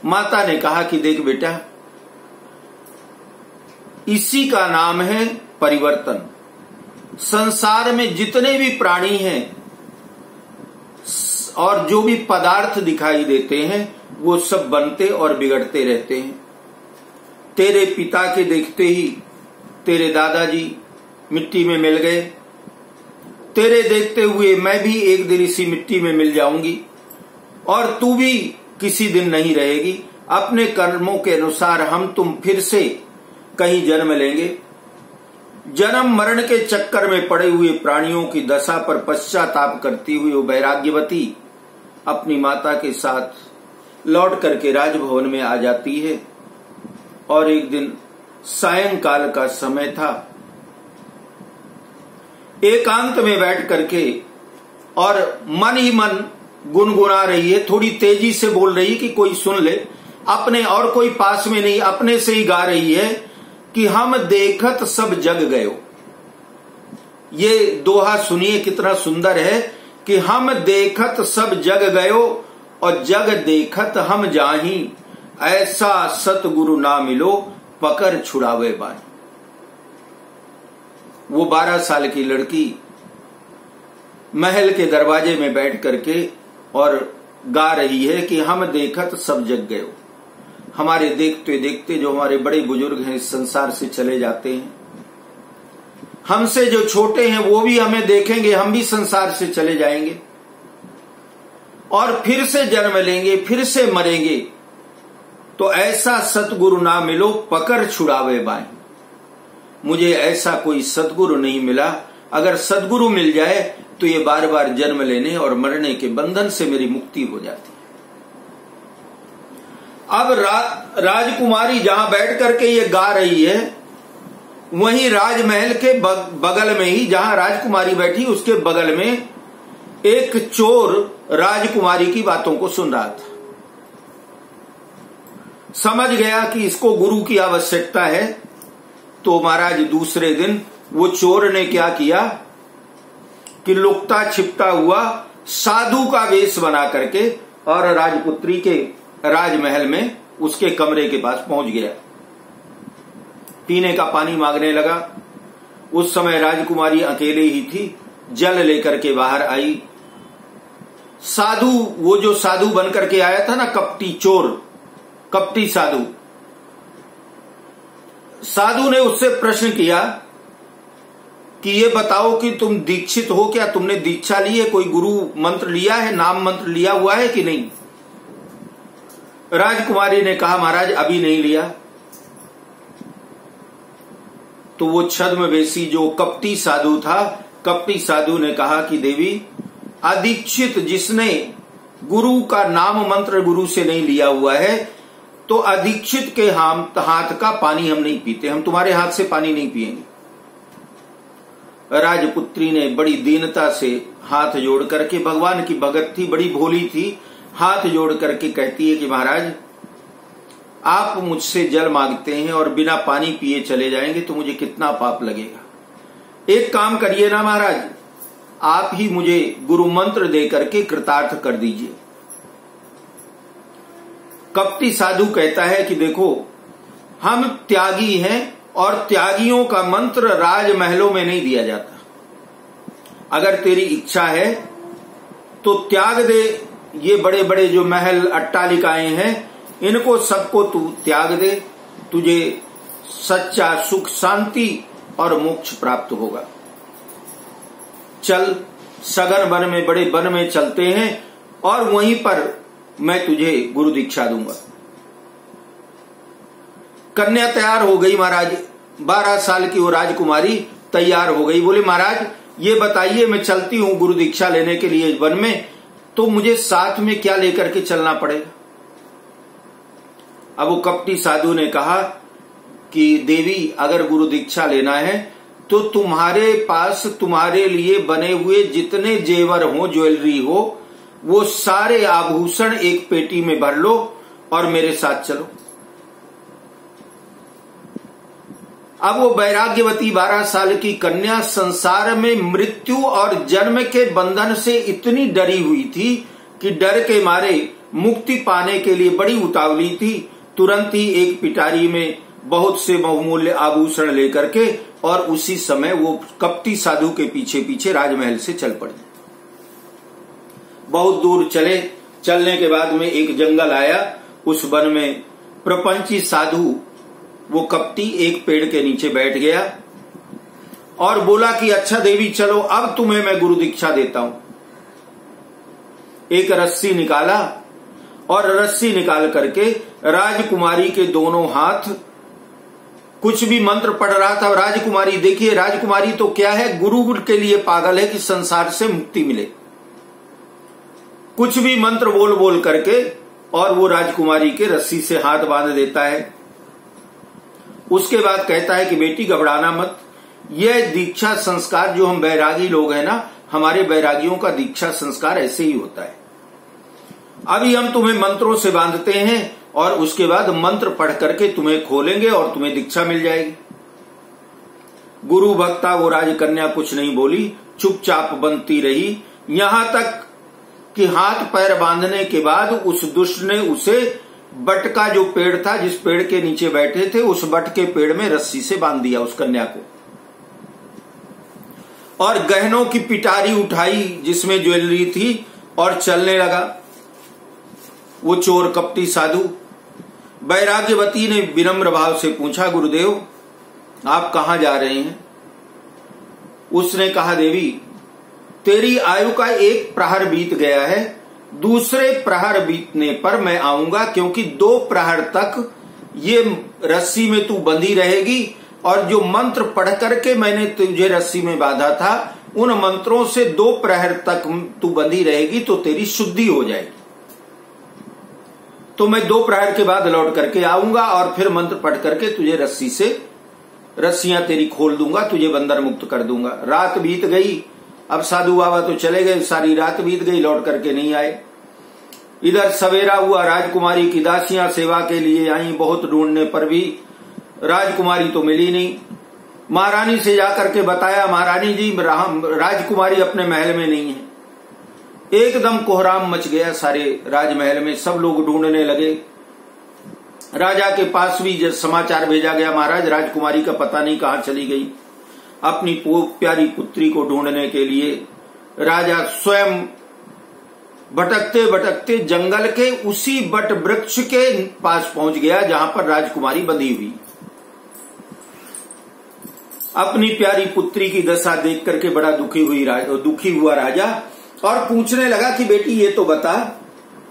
माता ने कहा कि देख बेटा, इसी का नाम है परिवर्तन। संसार में जितने भी प्राणी हैं और जो भी पदार्थ दिखाई देते हैं वो सब बनते और बिगड़ते रहते हैं। तेरे पिता के देखते ही तेरे दादाजी मिट्टी में मिल गए, तेरे देखते हुए मैं भी एक दिन इसी मिट्टी में मिल जाऊंगी और तू भी किसी दिन नहीं रहेगी। अपने कर्मों के अनुसार हम तुम फिर से कहीं जन्म लेंगे। जन्म मरण के चक्कर में पड़े हुए प्राणियों की दशा पर पश्चाताप करती हुई वो वैराग्यवती अपनी माता के साथ लौट करके राजभवन में आ जाती है। और एक दिन सायंकाल का समय था। एकांत में बैठ करके और मन ही मन गुनगुना रही है, थोड़ी तेजी से बोल रही है कि कोई सुन ले। अपने और कोई पास में नहीं, अपने से ही गा रही है कि हम देखत सब जग गयो। ये दोहा सुनिए कितना सुंदर है कि हम देखत सब जग गयो और जग देखत हम जाही, ऐसा सतगुरु ना मिलो पकड़ छुड़ावे बाई। वो 12 साल की लड़की महल के दरवाजे में बैठ करके और गा रही है कि हम देखत सब जग गयो। हमारे देखते देखते जो हमारे बड़े बुजुर्ग हैं इस संसार से चले जाते हैं, हमसे जो छोटे हैं वो भी हमें देखेंगे, हम भी संसार से चले जाएंगे और फिर से जन्म लेंगे, फिर से मरेंगे। तो ऐसा सतगुरु ना मिलो पकड़ छुड़ावे बाई। मुझे ऐसा कोई सतगुरु नहीं मिला। अगर सतगुरु मिल जाए तो ये बार बार जन्म लेने और मरने के बंधन से मेरी मुक्ति हो जाती है। अब राजकुमारी जहां बैठ करके ये गा रही है, वहीं राजमहल के बगल में ही, जहां राजकुमारी बैठी उसके बगल में एक चोर राजकुमारी की बातों को सुन रहा था। समझ गया कि इसको गुरु की आवश्यकता है, तो महाराज दूसरे दिन वो चोर ने क्या किया कि लुकता छिपता हुआ साधु का वेश बना करके और राजपुत्री के राजमहल में उसके कमरे के पास पहुंच गया। पीने का पानी मांगने लगा। उस समय राजकुमारी अकेले ही थी, जल लेकर के बाहर आई। साधु, वो जो साधु बनकर के आया था ना, कपटी चोर, कपटी साधु, साधु ने उससे प्रश्न किया कि ये बताओ कि तुम दीक्षित हो क्या, तुमने दीक्षा ली है, कोई गुरु मंत्र लिया है, नाम मंत्र लिया हुआ है कि नहीं। राजकुमारी ने कहा महाराज अभी नहीं लिया। तो वो छद्मवेशी जो कपटी साधु था, कपटी साधु ने कहा कि देवी, अदीक्षित जिसने गुरु का नाम मंत्र गुरु से नहीं लिया हुआ है, तो अदीक्षित के हाथ का पानी हम नहीं पीते, हम तुम्हारे हाथ से पानी नहीं पिएंगे। राजपुत्री ने बड़ी दीनता से हाथ जोड़ करके, भगवान की भगत थी, बड़ी भोली थी, हाथ जोड़ करके कहती है कि महाराज आप मुझसे जल मांगते हैं और बिना पानी पिए चले जाएंगे तो मुझे कितना पाप लगेगा। एक काम करिए ना महाराज, आप ही मुझे गुरु मंत्र दे करके कृतार्थ कर दीजिए। कपटी साधु कहता है कि देखो, हम त्यागी हैं और त्यागियों का मंत्र राजमहलों में नहीं दिया जाता। अगर तेरी इच्छा है तो त्याग दे, ये बड़े बड़े जो महल अट्टालिकाएं हैं इनको सबको तू त्याग दे, तुझे सच्चा सुख, शांति और मोक्ष प्राप्त होगा। चल, सघन वन में, बड़े वन में चलते हैं और वहीं पर मैं तुझे गुरु दीक्षा दूंगा। कन्या तैयार हो गई महाराज, 12 साल की वो राजकुमारी तैयार हो गई। बोले महाराज ये बताइए, मैं चलती हूं गुरु दीक्षा लेने के लिए वन में, तो मुझे साथ में क्या लेकर के चलना पड़ेगा। अब वो कपटी साधु ने कहा कि देवी, अगर गुरु दीक्षा लेना है तो तुम्हारे पास तुम्हारे लिए बने हुए जितने जेवर हो, ज्वेलरी हो, वो सारे आभूषण एक पेटी में भर लो और मेरे साथ चलो। अब वो वैराग्यवती 12 साल की कन्या संसार में मृत्यु और जन्म के बंधन से इतनी डरी हुई थी कि डर के मारे मुक्ति पाने के लिए बड़ी उतावली थी। तुरंत ही एक पिटारी में बहुत से बहुमूल्य आभूषण लेकर के और उसी समय वो कपटी साधु के पीछे पीछे राजमहल से चल पड़ी। बहुत दूर चले, चलने के बाद में एक जंगल आया। उस वन में प्रपंची साधु, वो कपटी, एक पेड़ के नीचे बैठ गया और बोला कि अच्छा देवी चलो, अब तुम्हें मैं गुरु दीक्षा देता हूं। एक रस्सी निकाला और रस्सी निकाल करके राजकुमारी के दोनों हाथ, कुछ भी मंत्र पढ़ रहा था। राजकुमारी, देखिए राजकुमारी तो क्या है, गुरु के लिए पागल है कि संसार से मुक्ति मिले। कुछ भी मंत्र बोल बोल करके और वो राजकुमारी के रस्सी से हाथ बांध देता है। उसके बाद कहता है कि बेटी घबराना मत, यह दीक्षा संस्कार जो हम बैरागी लोग हैं ना, हमारे बैरागियों का दीक्षा संस्कार ऐसे ही होता है। अभी हम तुम्हें मंत्रों से बांधते हैं और उसके बाद मंत्र पढ़ करके तुम्हें खोलेंगे और तुम्हें दीक्षा मिल जाएगी। गुरु भक्ता वो राजकन्या कुछ नहीं बोली, चुपचाप बनती रही, यहां तक कि हाथ पैर बांधने के बाद उस दुष्ट ने उसे बट का जो पेड़ था, जिस पेड़ के नीचे बैठे थे, उस बट के पेड़ में रस्सी से बांध दिया उस कन्या को और गहनों की पिटारी उठाई जिसमें ज्वेलरी थी और चलने लगा। वो चोर कपटी साधु। वैराग्यवती ने विनम्र भाव से पूछा, गुरुदेव आप कहां जा रहे हैं। उसने कहा, देवी तेरी आयु का एक प्रहर बीत गया है, दूसरे प्रहर बीतने पर मैं आऊंगा, क्योंकि 2 प्रहर तक ये रस्सी में तू बंधी रहेगी और जो मंत्र पढ़ करके मैंने तुझे रस्सी में बांधा था उन मंत्रों से 2 प्रहर तक तू बंधी रहेगी तो तेरी शुद्धि हो जाएगी। तो मैं 2 प्रहर के बाद लौट करके आऊंगा और फिर मंत्र पढ़ करके तुझे रस्सी से रस्सियां तेरी खोल दूंगा, तुझे बंधन मुक्त कर दूंगा। रात बीत गई। अब साधु बाबा तो चले गए, सारी रात बीत गई, लौट करके नहीं आए। इधर सवेरा हुआ, राजकुमारी की दासियां सेवा के लिए आई, बहुत ढूंढने पर भी राजकुमारी तो मिली नहीं। महारानी से जाकर के बताया, महारानी जी राजकुमारी अपने महल में नहीं है। एकदम कोहराम मच गया सारे राजमहल में, सब लोग ढूंढने लगे। राजा के पास भी समाचार भेजा गया, महाराज राजकुमारी का पता नहीं कहां चली गई। अपनी प्यारी पुत्री को ढूंढने के लिए राजा स्वयं भटकते भटकते जंगल के उसी बट वृक्ष के पास पहुंच गया जहां पर राजकुमारी बंधी हुई। अपनी प्यारी पुत्री की दशा देख करके बड़ा दुखी हुआ राजा, और पूछने लगा कि बेटी ये तो बता,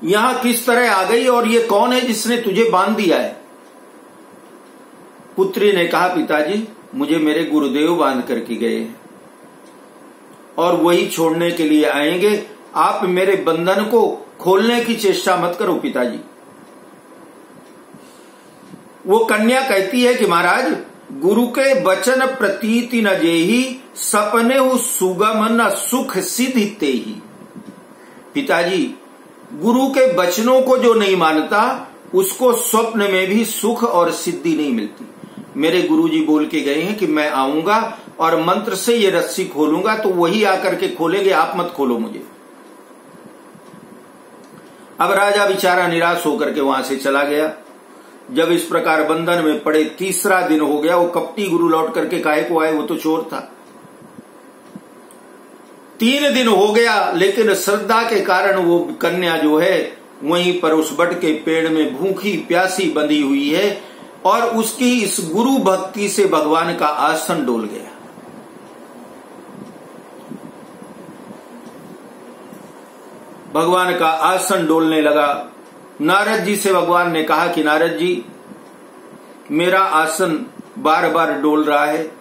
यहां किस तरह आ गई और ये कौन है जिसने तुझे बांध दिया है? पुत्री ने कहा, पिताजी मुझे मेरे गुरुदेव बांध करके गए और वही छोड़ने के लिए आएंगे। आप मेरे बंधन को खोलने की चेष्टा मत करो पिताजी। वो कन्या कहती है कि महाराज गुरु के वचन प्रतीति न जेही, सपने सुगम न सुख सिद्धि तेहि। पिताजी गुरु के वचनों को जो नहीं मानता उसको स्वप्न में भी सुख और सिद्धि नहीं मिलती। मेरे गुरुजी बोल के गए हैं कि मैं आऊंगा और मंत्र से ये रस्सी खोलूंगा, तो वही आकर के खोलेंगे, आप मत खोलो मुझे। अब राजा बेचारा निराश होकर के वहां से चला गया। जब इस प्रकार बंधन में पड़े 3रा दिन हो गया, वो कपटी गुरु लौट करके काहे को आए, वो तो चोर था। 3 दिन हो गया, लेकिन श्रद्धा के कारण वो कन्या जो है वहीं पर उस बट के पेड़ में भूखी प्यासी बंधी हुई है, और उसकी इस गुरु भक्ति से भगवान का आसन डोल गया। भगवान का आसन डोलने लगा। नारद जी से भगवान ने कहा कि नारद जी मेरा आसन बार बार डोल रहा है,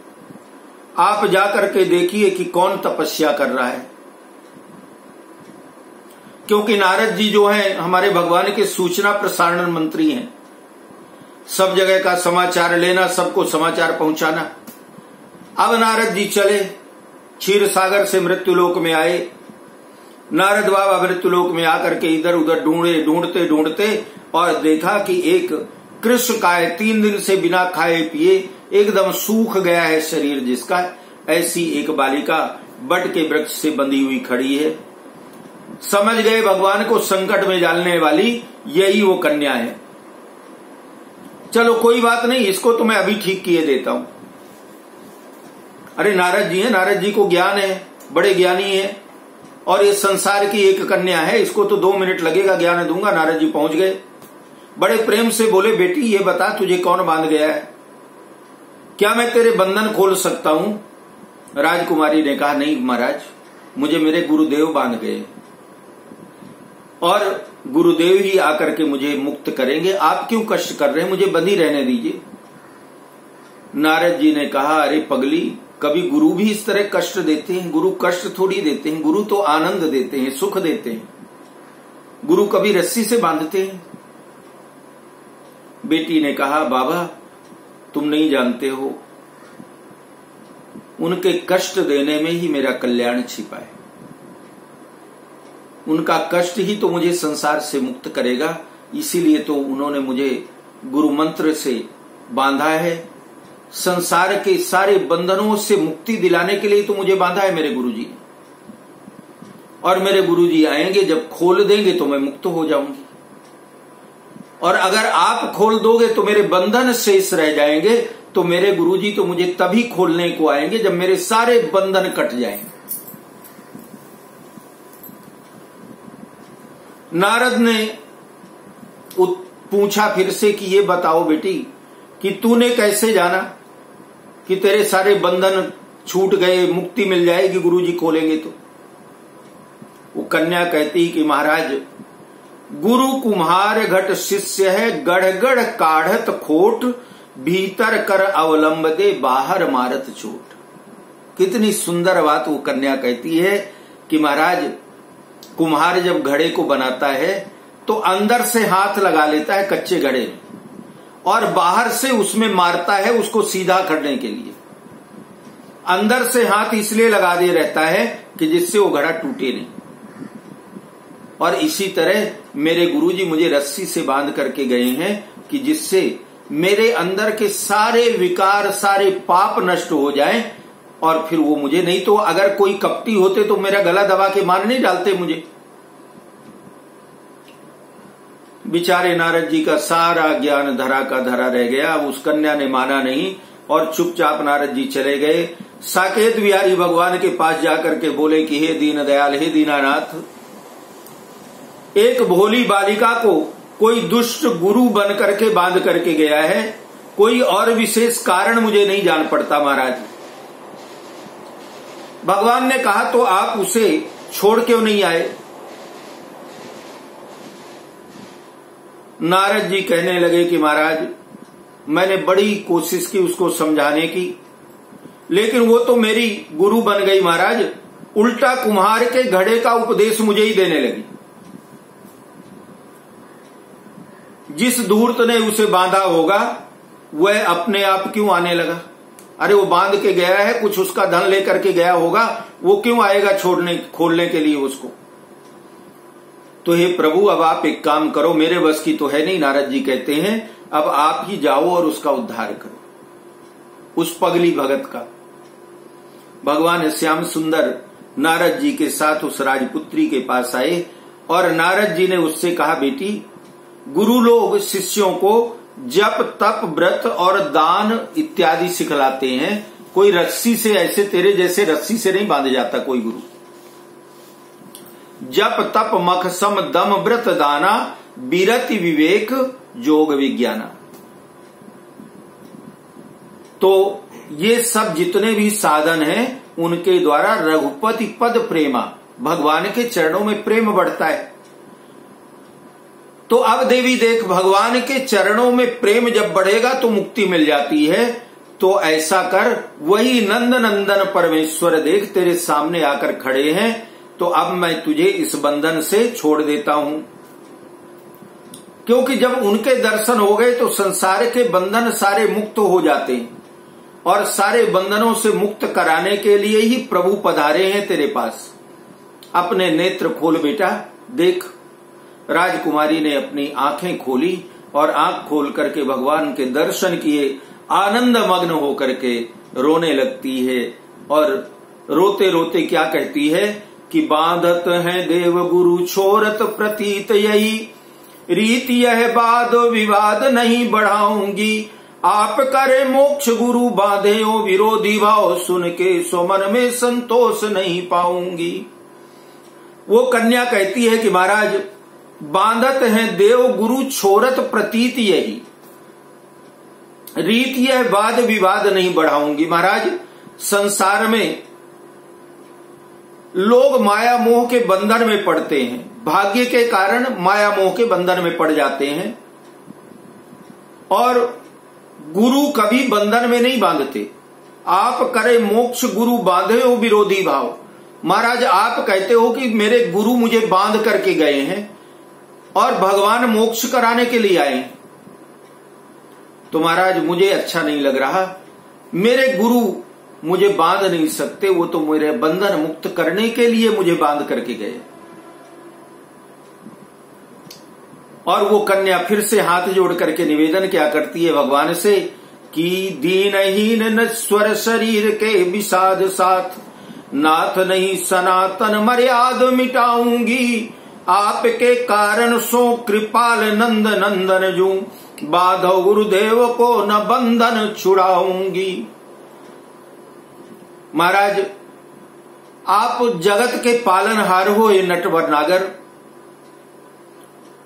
आप जाकर के देखिए कि कौन तपस्या कर रहा है। क्योंकि नारद जी जो हैं हमारे भगवान के सूचना प्रसारण मंत्री हैं, सब जगह का समाचार लेना, सबको समाचार पहुंचाना। अब नारद जी चले, क्षीर सागर से मृत्युलोक में आए। नारद बाबा मृत्युलोक में आकर के इधर उधर ढूंढते ढूंढते और देखा कि एक कृष्णकाय 3 दिन से बिना खाए पिए एकदम सूख गया है शरीर जिसका, ऐसी एक बालिका बट के वृक्ष से बंधी हुई खड़ी है। समझ गए भगवान को संकट में डालने वाली यही वो कन्या है। चलो कोई बात नहीं, इसको तो मैं अभी ठीक किए देता हूं। अरे नारद जी है, नारद जी को ज्ञान है, बड़े ज्ञानी है, और ये संसार की एक कन्या है, इसको तो 2 मिनट लगेगा, ज्ञान दूंगा। नारद जी पहुंच गए, बड़े प्रेम से बोले, बेटी ये बता तुझे कौन बांध गया है, क्या मैं तेरे बंधन खोल सकता हूं? राजकुमारी ने कहा, नहीं महाराज, मुझे मेरे गुरुदेव बांध गए और गुरुदेव ही आकर के मुझे मुक्त करेंगे, आप क्यों कष्ट कर रहे हैं, मुझे बंधी रहने दीजिए। नारद जी ने कहा, अरे पगली, कभी गुरु भी इस तरह कष्ट देते हैं? गुरु कष्ट थोड़ी देते हैं, गुरु तो आनंद देते हैं, सुख देते हैं। गुरु कभी रस्सी से बांधते हैं? बेटी ने कहा, बाबा तुम नहीं जानते हो, उनके कष्ट देने में ही मेरा कल्याण छिपा है। उनका कष्ट ही तो मुझे संसार से मुक्त करेगा, इसीलिए तो उन्होंने मुझे गुरु मंत्र से बांधा है। संसार के सारे बंधनों से मुक्ति दिलाने के लिए तो मुझे बांधा है मेरे गुरुजी ने, और मेरे गुरुजी आएंगे, जब खोल देंगे तो मैं मुक्त हो जाऊंगी, और अगर आप खोल दोगे तो मेरे बंधन शेष रह जाएंगे। तो मेरे गुरुजी तो मुझे तभी खोलने को आएंगे जब मेरे सारे बंधन कट जाएंगे। नारद ने पूछा फिर से कि ये बताओ बेटी कि तूने कैसे जाना कि तेरे सारे बंधन छूट गए, मुक्ति मिल जाएगी गुरुजी खोलेंगे तो? वो कन्या कहती कि महाराज गुरु कुम्हार घट शिष्य है, गढ़ काढ़त खोट, भीतर कर अवलंब दे बाहर मारत चोट। कितनी सुंदर बात वो कन्या कहती है कि महाराज, कुम्हार जब घड़े को बनाता है तो अंदर से हाथ लगा लेता है कच्चे घड़े में और बाहर से उसमें मारता है उसको सीधा करने के लिए। अंदर से हाथ इसलिए लगा दिए रहता है कि जिससे वो घड़ा टूटे नहीं। और इसी तरह मेरे गुरुजी मुझे रस्सी से बांध करके गए हैं कि जिससे मेरे अंदर के सारे विकार, सारे पाप नष्ट हो जाएं और फिर वो मुझे, नहीं तो अगर कोई कपटी होते तो मेरा गला दबा के मार नहीं डालते मुझे। बेचारे नारद जी का सारा ज्ञान धरा का धरा रह गया। उस कन्या ने माना नहीं और चुपचाप नारद जी चले गए। साकेत बिहारी भगवान के पास जाकर के बोले कि हे दीन दयाल, हे दीनानाथ, एक भोली बालिका को कोई दुष्ट गुरु बन करके बांध करके गया है, कोई और विशेष कारण मुझे नहीं जान पड़ता महाराज। भगवान ने कहा तो आप उसे छोड़ क्यों नहीं आए? नारद जी कहने लगे कि महाराज, मैंने बड़ी कोशिश की उसको समझाने की, लेकिन वो तो मेरी गुरु बन गई महाराज। उल्टा कुम्हार के घड़े का उपदेश मुझे ही देने लगी। जिस धूर्त ने उसे बांधा होगा वह अपने आप क्यों आने लगा? अरे वो बांध के गया है, कुछ उसका धन लेकर के गया होगा, वो क्यों आएगा छोड़ने खोलने के लिए उसको? तो हे प्रभु, अब आप एक काम करो, मेरे बस की तो है नहीं। नारद जी कहते हैं अब आप ही जाओ और उसका उद्धार करो, उस पगली भगत का। भगवान श्याम सुंदर नारद जी के साथ उस राजपुत्री के पास आए और नारद जी ने उससे कहा, बेटी, गुरु लोग शिष्यों को जप, तप, व्रत और दान इत्यादि सिखलाते हैं। कोई रस्सी से, ऐसे तेरे जैसे रस्सी से नहीं बांध जाता कोई गुरु। जप, तप, मख, सम, दम, व्रत, दाना, बिरति, विवेक, जोग, विज्ञाना। तो ये सब जितने भी साधन हैं उनके द्वारा रघुपति पद प्रेमा, भगवान के चरणों में प्रेम बढ़ता है। तो अब देवी देख, भगवान के चरणों में प्रेम जब बढ़ेगा तो मुक्ति मिल जाती है। तो ऐसा कर, वही नंद नंदन परमेश्वर देख तेरे सामने आकर खड़े हैं, तो अब मैं तुझे इस बंधन से छोड़ देता हूं। क्योंकि जब उनके दर्शन हो गए तो संसार के बंधन सारे मुक्त हो जाते हैं और सारे बंधनों से मुक्त कराने के लिए ही प्रभु पधारे हैं तेरे पास। अपने नेत्र खोल बेटा, देख। राजकुमारी ने अपनी आंखें खोली और आंख खोल करके भगवान के दर्शन किए, आनंद मग्न होकर के रोने लगती है और रोते रोते क्या कहती है कि बांधत हैं देव गुरु छोरत प्रतीत यही, रीति यह वाद विवाद नहीं बढ़ाऊंगी, आप करे मोक्ष गुरु बांधे ओ विरोधी भाव, सुन के सो मन में संतोष नहीं पाऊंगी। वो कन्या कहती है कि महाराज, बांधत हैं देव गुरु छोरत प्रतीत यही, रीति यह वाद विवाद नहीं बढ़ाऊंगी। महाराज, संसार में लोग माया मोह के बंधन में पड़ते हैं, भाग्य के कारण माया मोह के बंधन में पड़ जाते हैं और गुरु कभी बंधन में नहीं बांधते। आप करे मोक्ष गुरु बांधे हो विरोधी भाव। महाराज, आप कहते हो कि मेरे गुरु मुझे बांध करके गए हैं और भगवान मोक्ष कराने के लिए आए, तो महाराज मुझे अच्छा नहीं लग रहा। मेरे गुरु मुझे बांध नहीं सकते, वो तो मेरे बंधन मुक्त करने के लिए मुझे बांध करके गए। और वो कन्या फिर से हाथ जोड़ करके निवेदन क्या करती है भगवान से कि दीनहीन नश्वर शरीर के विषाद साथ, नाथ नहीं सनातन मर्याद मिटाऊंगी, आपके कारण सो कृपाल नंद नंदन जू, बाधव गुरुदेव को न बंधन छुड़ाऊंगी। महाराज, आप जगत के पालनहार हो ये नटवर नागर,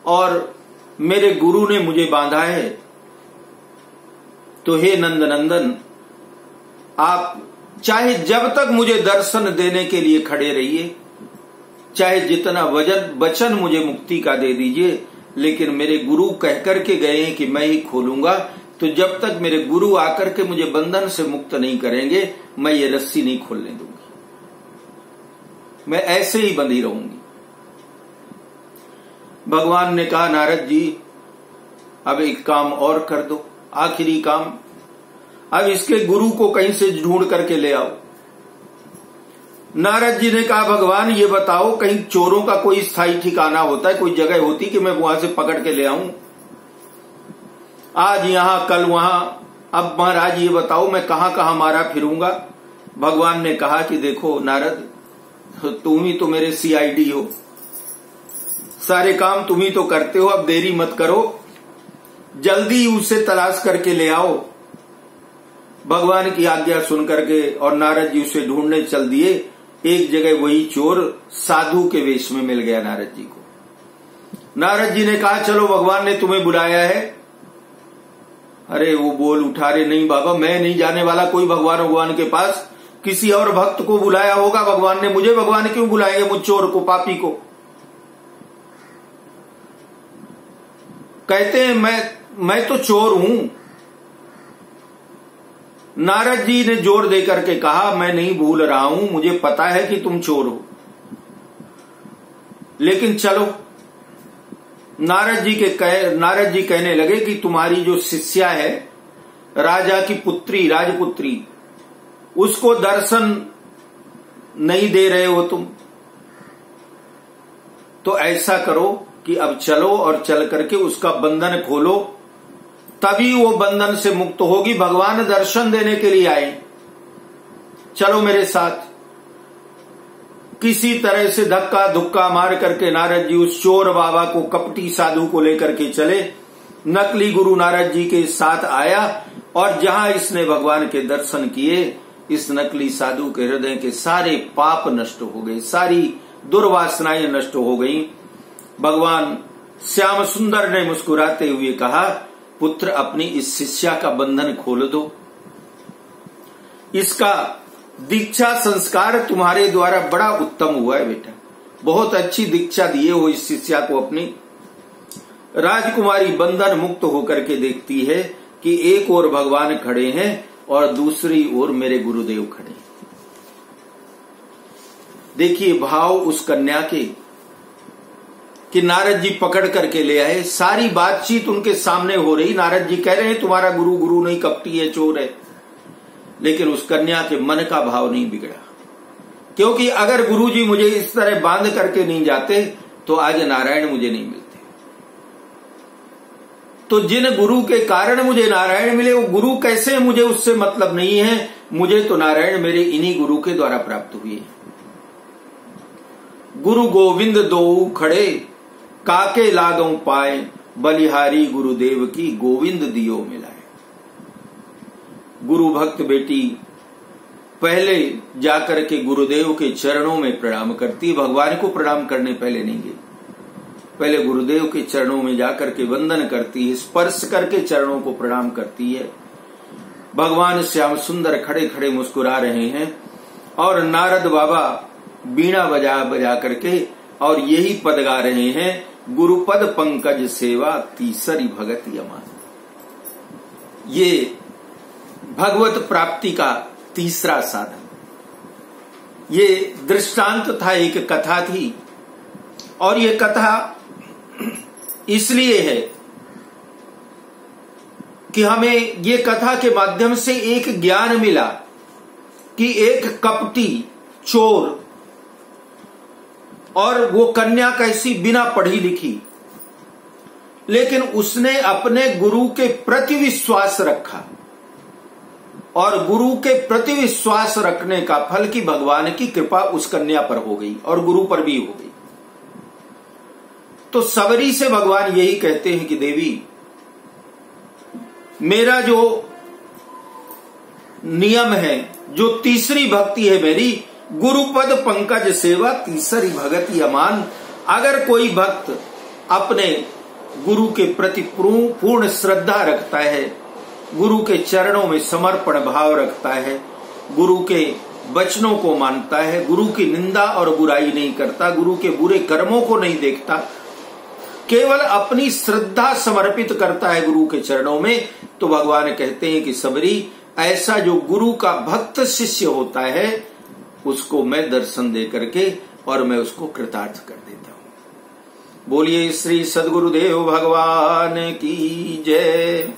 और मेरे गुरु ने मुझे बांधा है, तो हे नंद नंदन, आप चाहे जब तक मुझे दर्शन देने के लिए खड़े रहिए, चाहे जितना वचन मुझे मुक्ति का दे दीजिए, लेकिन मेरे गुरु कह करके गए हैं कि मैं ही खोलूंगा, तो जब तक मेरे गुरु आकर के मुझे बंधन से मुक्त नहीं करेंगे, मैं ये रस्सी नहीं खोलने दूंगी, मैं ऐसे ही बंधी रहूंगी। भगवान ने कहा, नारद जी अब एक काम और कर दो, आखिरी काम, अब इसके गुरु को कहीं से ढूंढ करके ले आओ। नारद जी ने कहा, भगवान ये बताओ, कहीं चोरों का कोई स्थायी ठिकाना होता है, कोई जगह होती कि मैं वहां से पकड़ के ले आऊं? आज यहां कल वहां, अब महाराज ये बताओ मैं कहां कहां मारा फिरूंगा? भगवान ने कहा कि देखो नारद, तुम ही तो मेरे CID हो, सारे काम तुम ही तो करते हो, अब देरी मत करो, जल्दी उसे तलाश करके ले आओ। भगवान की आज्ञा सुन करके और नारद जी उसे ढूंढने चल दिए। एक जगह वही चोर साधु के वेश में मिल गया नारद जी को। नारद जी ने कहा, चलो भगवान ने तुम्हें बुलाया है। अरे वो बोल उठा, रे नहीं बाबा, मैं नहीं जाने वाला कोई भगवान के पास, किसी और भक्त को बुलाया होगा भगवान ने मुझे, भगवान क्यों बुलाएंगे मुझ चोर को, पापी को? कहते हैं मैं तो चोर हूं। नारद जी ने जोर देकर के कहा, मैं नहीं भूल रहा हूं, मुझे पता है कि तुम चोर हो, लेकिन चलो। नारद जी कहने लगे कि तुम्हारी जो शिष्या है, राजा की पुत्री, राजपुत्री, उसको दर्शन नहीं दे रहे हो तुम, तो ऐसा करो कि अब चलो और चल करके उसका बंधन खोलो, तभी वो बंधन से मुक्त होगी। भगवान दर्शन देने के लिए आए, चलो मेरे साथ। किसी तरह से धक्का धुक्का मार करके नारद जी उस चोर बाबा को, कपटी साधु को लेकर के चले। नकली गुरु नारद जी के साथ आया और जहां इसने भगवान के दर्शन किए, इस नकली साधु के हृदय के सारे पाप नष्ट हो गए, सारी दुर्वासनाएं नष्ट हो गई। भगवान श्याम सुंदर ने मुस्कुराते हुए कहा, पुत्र अपनी इस शिष्या का बंधन खोल दो, इसका दीक्षा संस्कार तुम्हारे द्वारा बड़ा उत्तम हुआ है बेटा, बहुत अच्छी दीक्षा दिए हो इस शिष्या को अपनी। राजकुमारी बंधन मुक्त होकर के देखती है कि एक ओर भगवान खड़े हैं और दूसरी ओर मेरे गुरुदेव खड़े हैं। देखिए भाव उस कन्या के कि नारद जी पकड़ करके ले आए, सारी बातचीत उनके सामने हो रही। नारद जी कह रहे हैं तुम्हारा गुरु नहीं, कपटी है, चोर है, लेकिन उस कन्या के मन का भाव नहीं बिगड़ा, क्योंकि अगर गुरुजी मुझे इस तरह बांध करके नहीं जाते तो आज नारायण मुझे नहीं मिलते। तो जिन गुरु के कारण मुझे नारायण मिले, वो गुरु कैसे, मुझे उससे मतलब नहीं है, मुझे तो नारायण मेरे इन्हीं गुरु के द्वारा प्राप्त हुए। गुरु गोविंद दो खड़े, काके लागों पाए, बलिहारी गुरुदेव की गोविंद दियो मिलाए। गुरु भक्त बेटी पहले जाकर के गुरुदेव के चरणों में प्रणाम करती, भगवान को प्रणाम करने पहले नहीं गई, पहले गुरुदेव के चरणों में जाकर के वंदन करती है, स्पर्श करके चरणों को प्रणाम करती है। भगवान श्याम सुंदर खड़े खड़े मुस्कुरा रहे हैं और नारद बाबा बीणा बजा करके और यही पद गा रहे हैं, गुरुपद पंकज सेवा तीसरी भगत यमान। ये भगवत प्राप्ति का तीसरा साधन, ये दृष्टांत था, एक कथा थी। और ये कथा इसलिए है कि हमें ये कथा के माध्यम से एक ज्ञान मिला कि एक कपटी चोर और वो कन्या कैसी, बिना पढ़ी लिखी, लेकिन उसने अपने गुरु के प्रति विश्वास रखा और गुरु के प्रति विश्वास रखने का फल की भगवान की कृपा उस कन्या पर हो गई और गुरु पर भी हो गई। तो सबरी से भगवान यही कहते हैं कि देवी, मेरा जो नियम है, जो तीसरी भक्ति है मेरी, गुरुपद पंकज सेवा तीसरी भगति अमान। अगर कोई भक्त अपने गुरु के प्रति पूर्ण श्रद्धा रखता है, गुरु के चरणों में समर्पण भाव रखता है, गुरु के वचनों को मानता है, गुरु की निंदा और बुराई नहीं करता, गुरु के बुरे कर्मों को नहीं देखता, केवल अपनी श्रद्धा समर्पित करता है गुरु के चरणों में, तो भगवान कहते हैं कि सबरी, ऐसा जो गुरु का भक्त शिष्य होता है उसको मैं दर्शन दे करके और मैं उसको कृतार्थ कर देता हूं। बोलिए श्री सद्गुरुदेव भगवान की जय।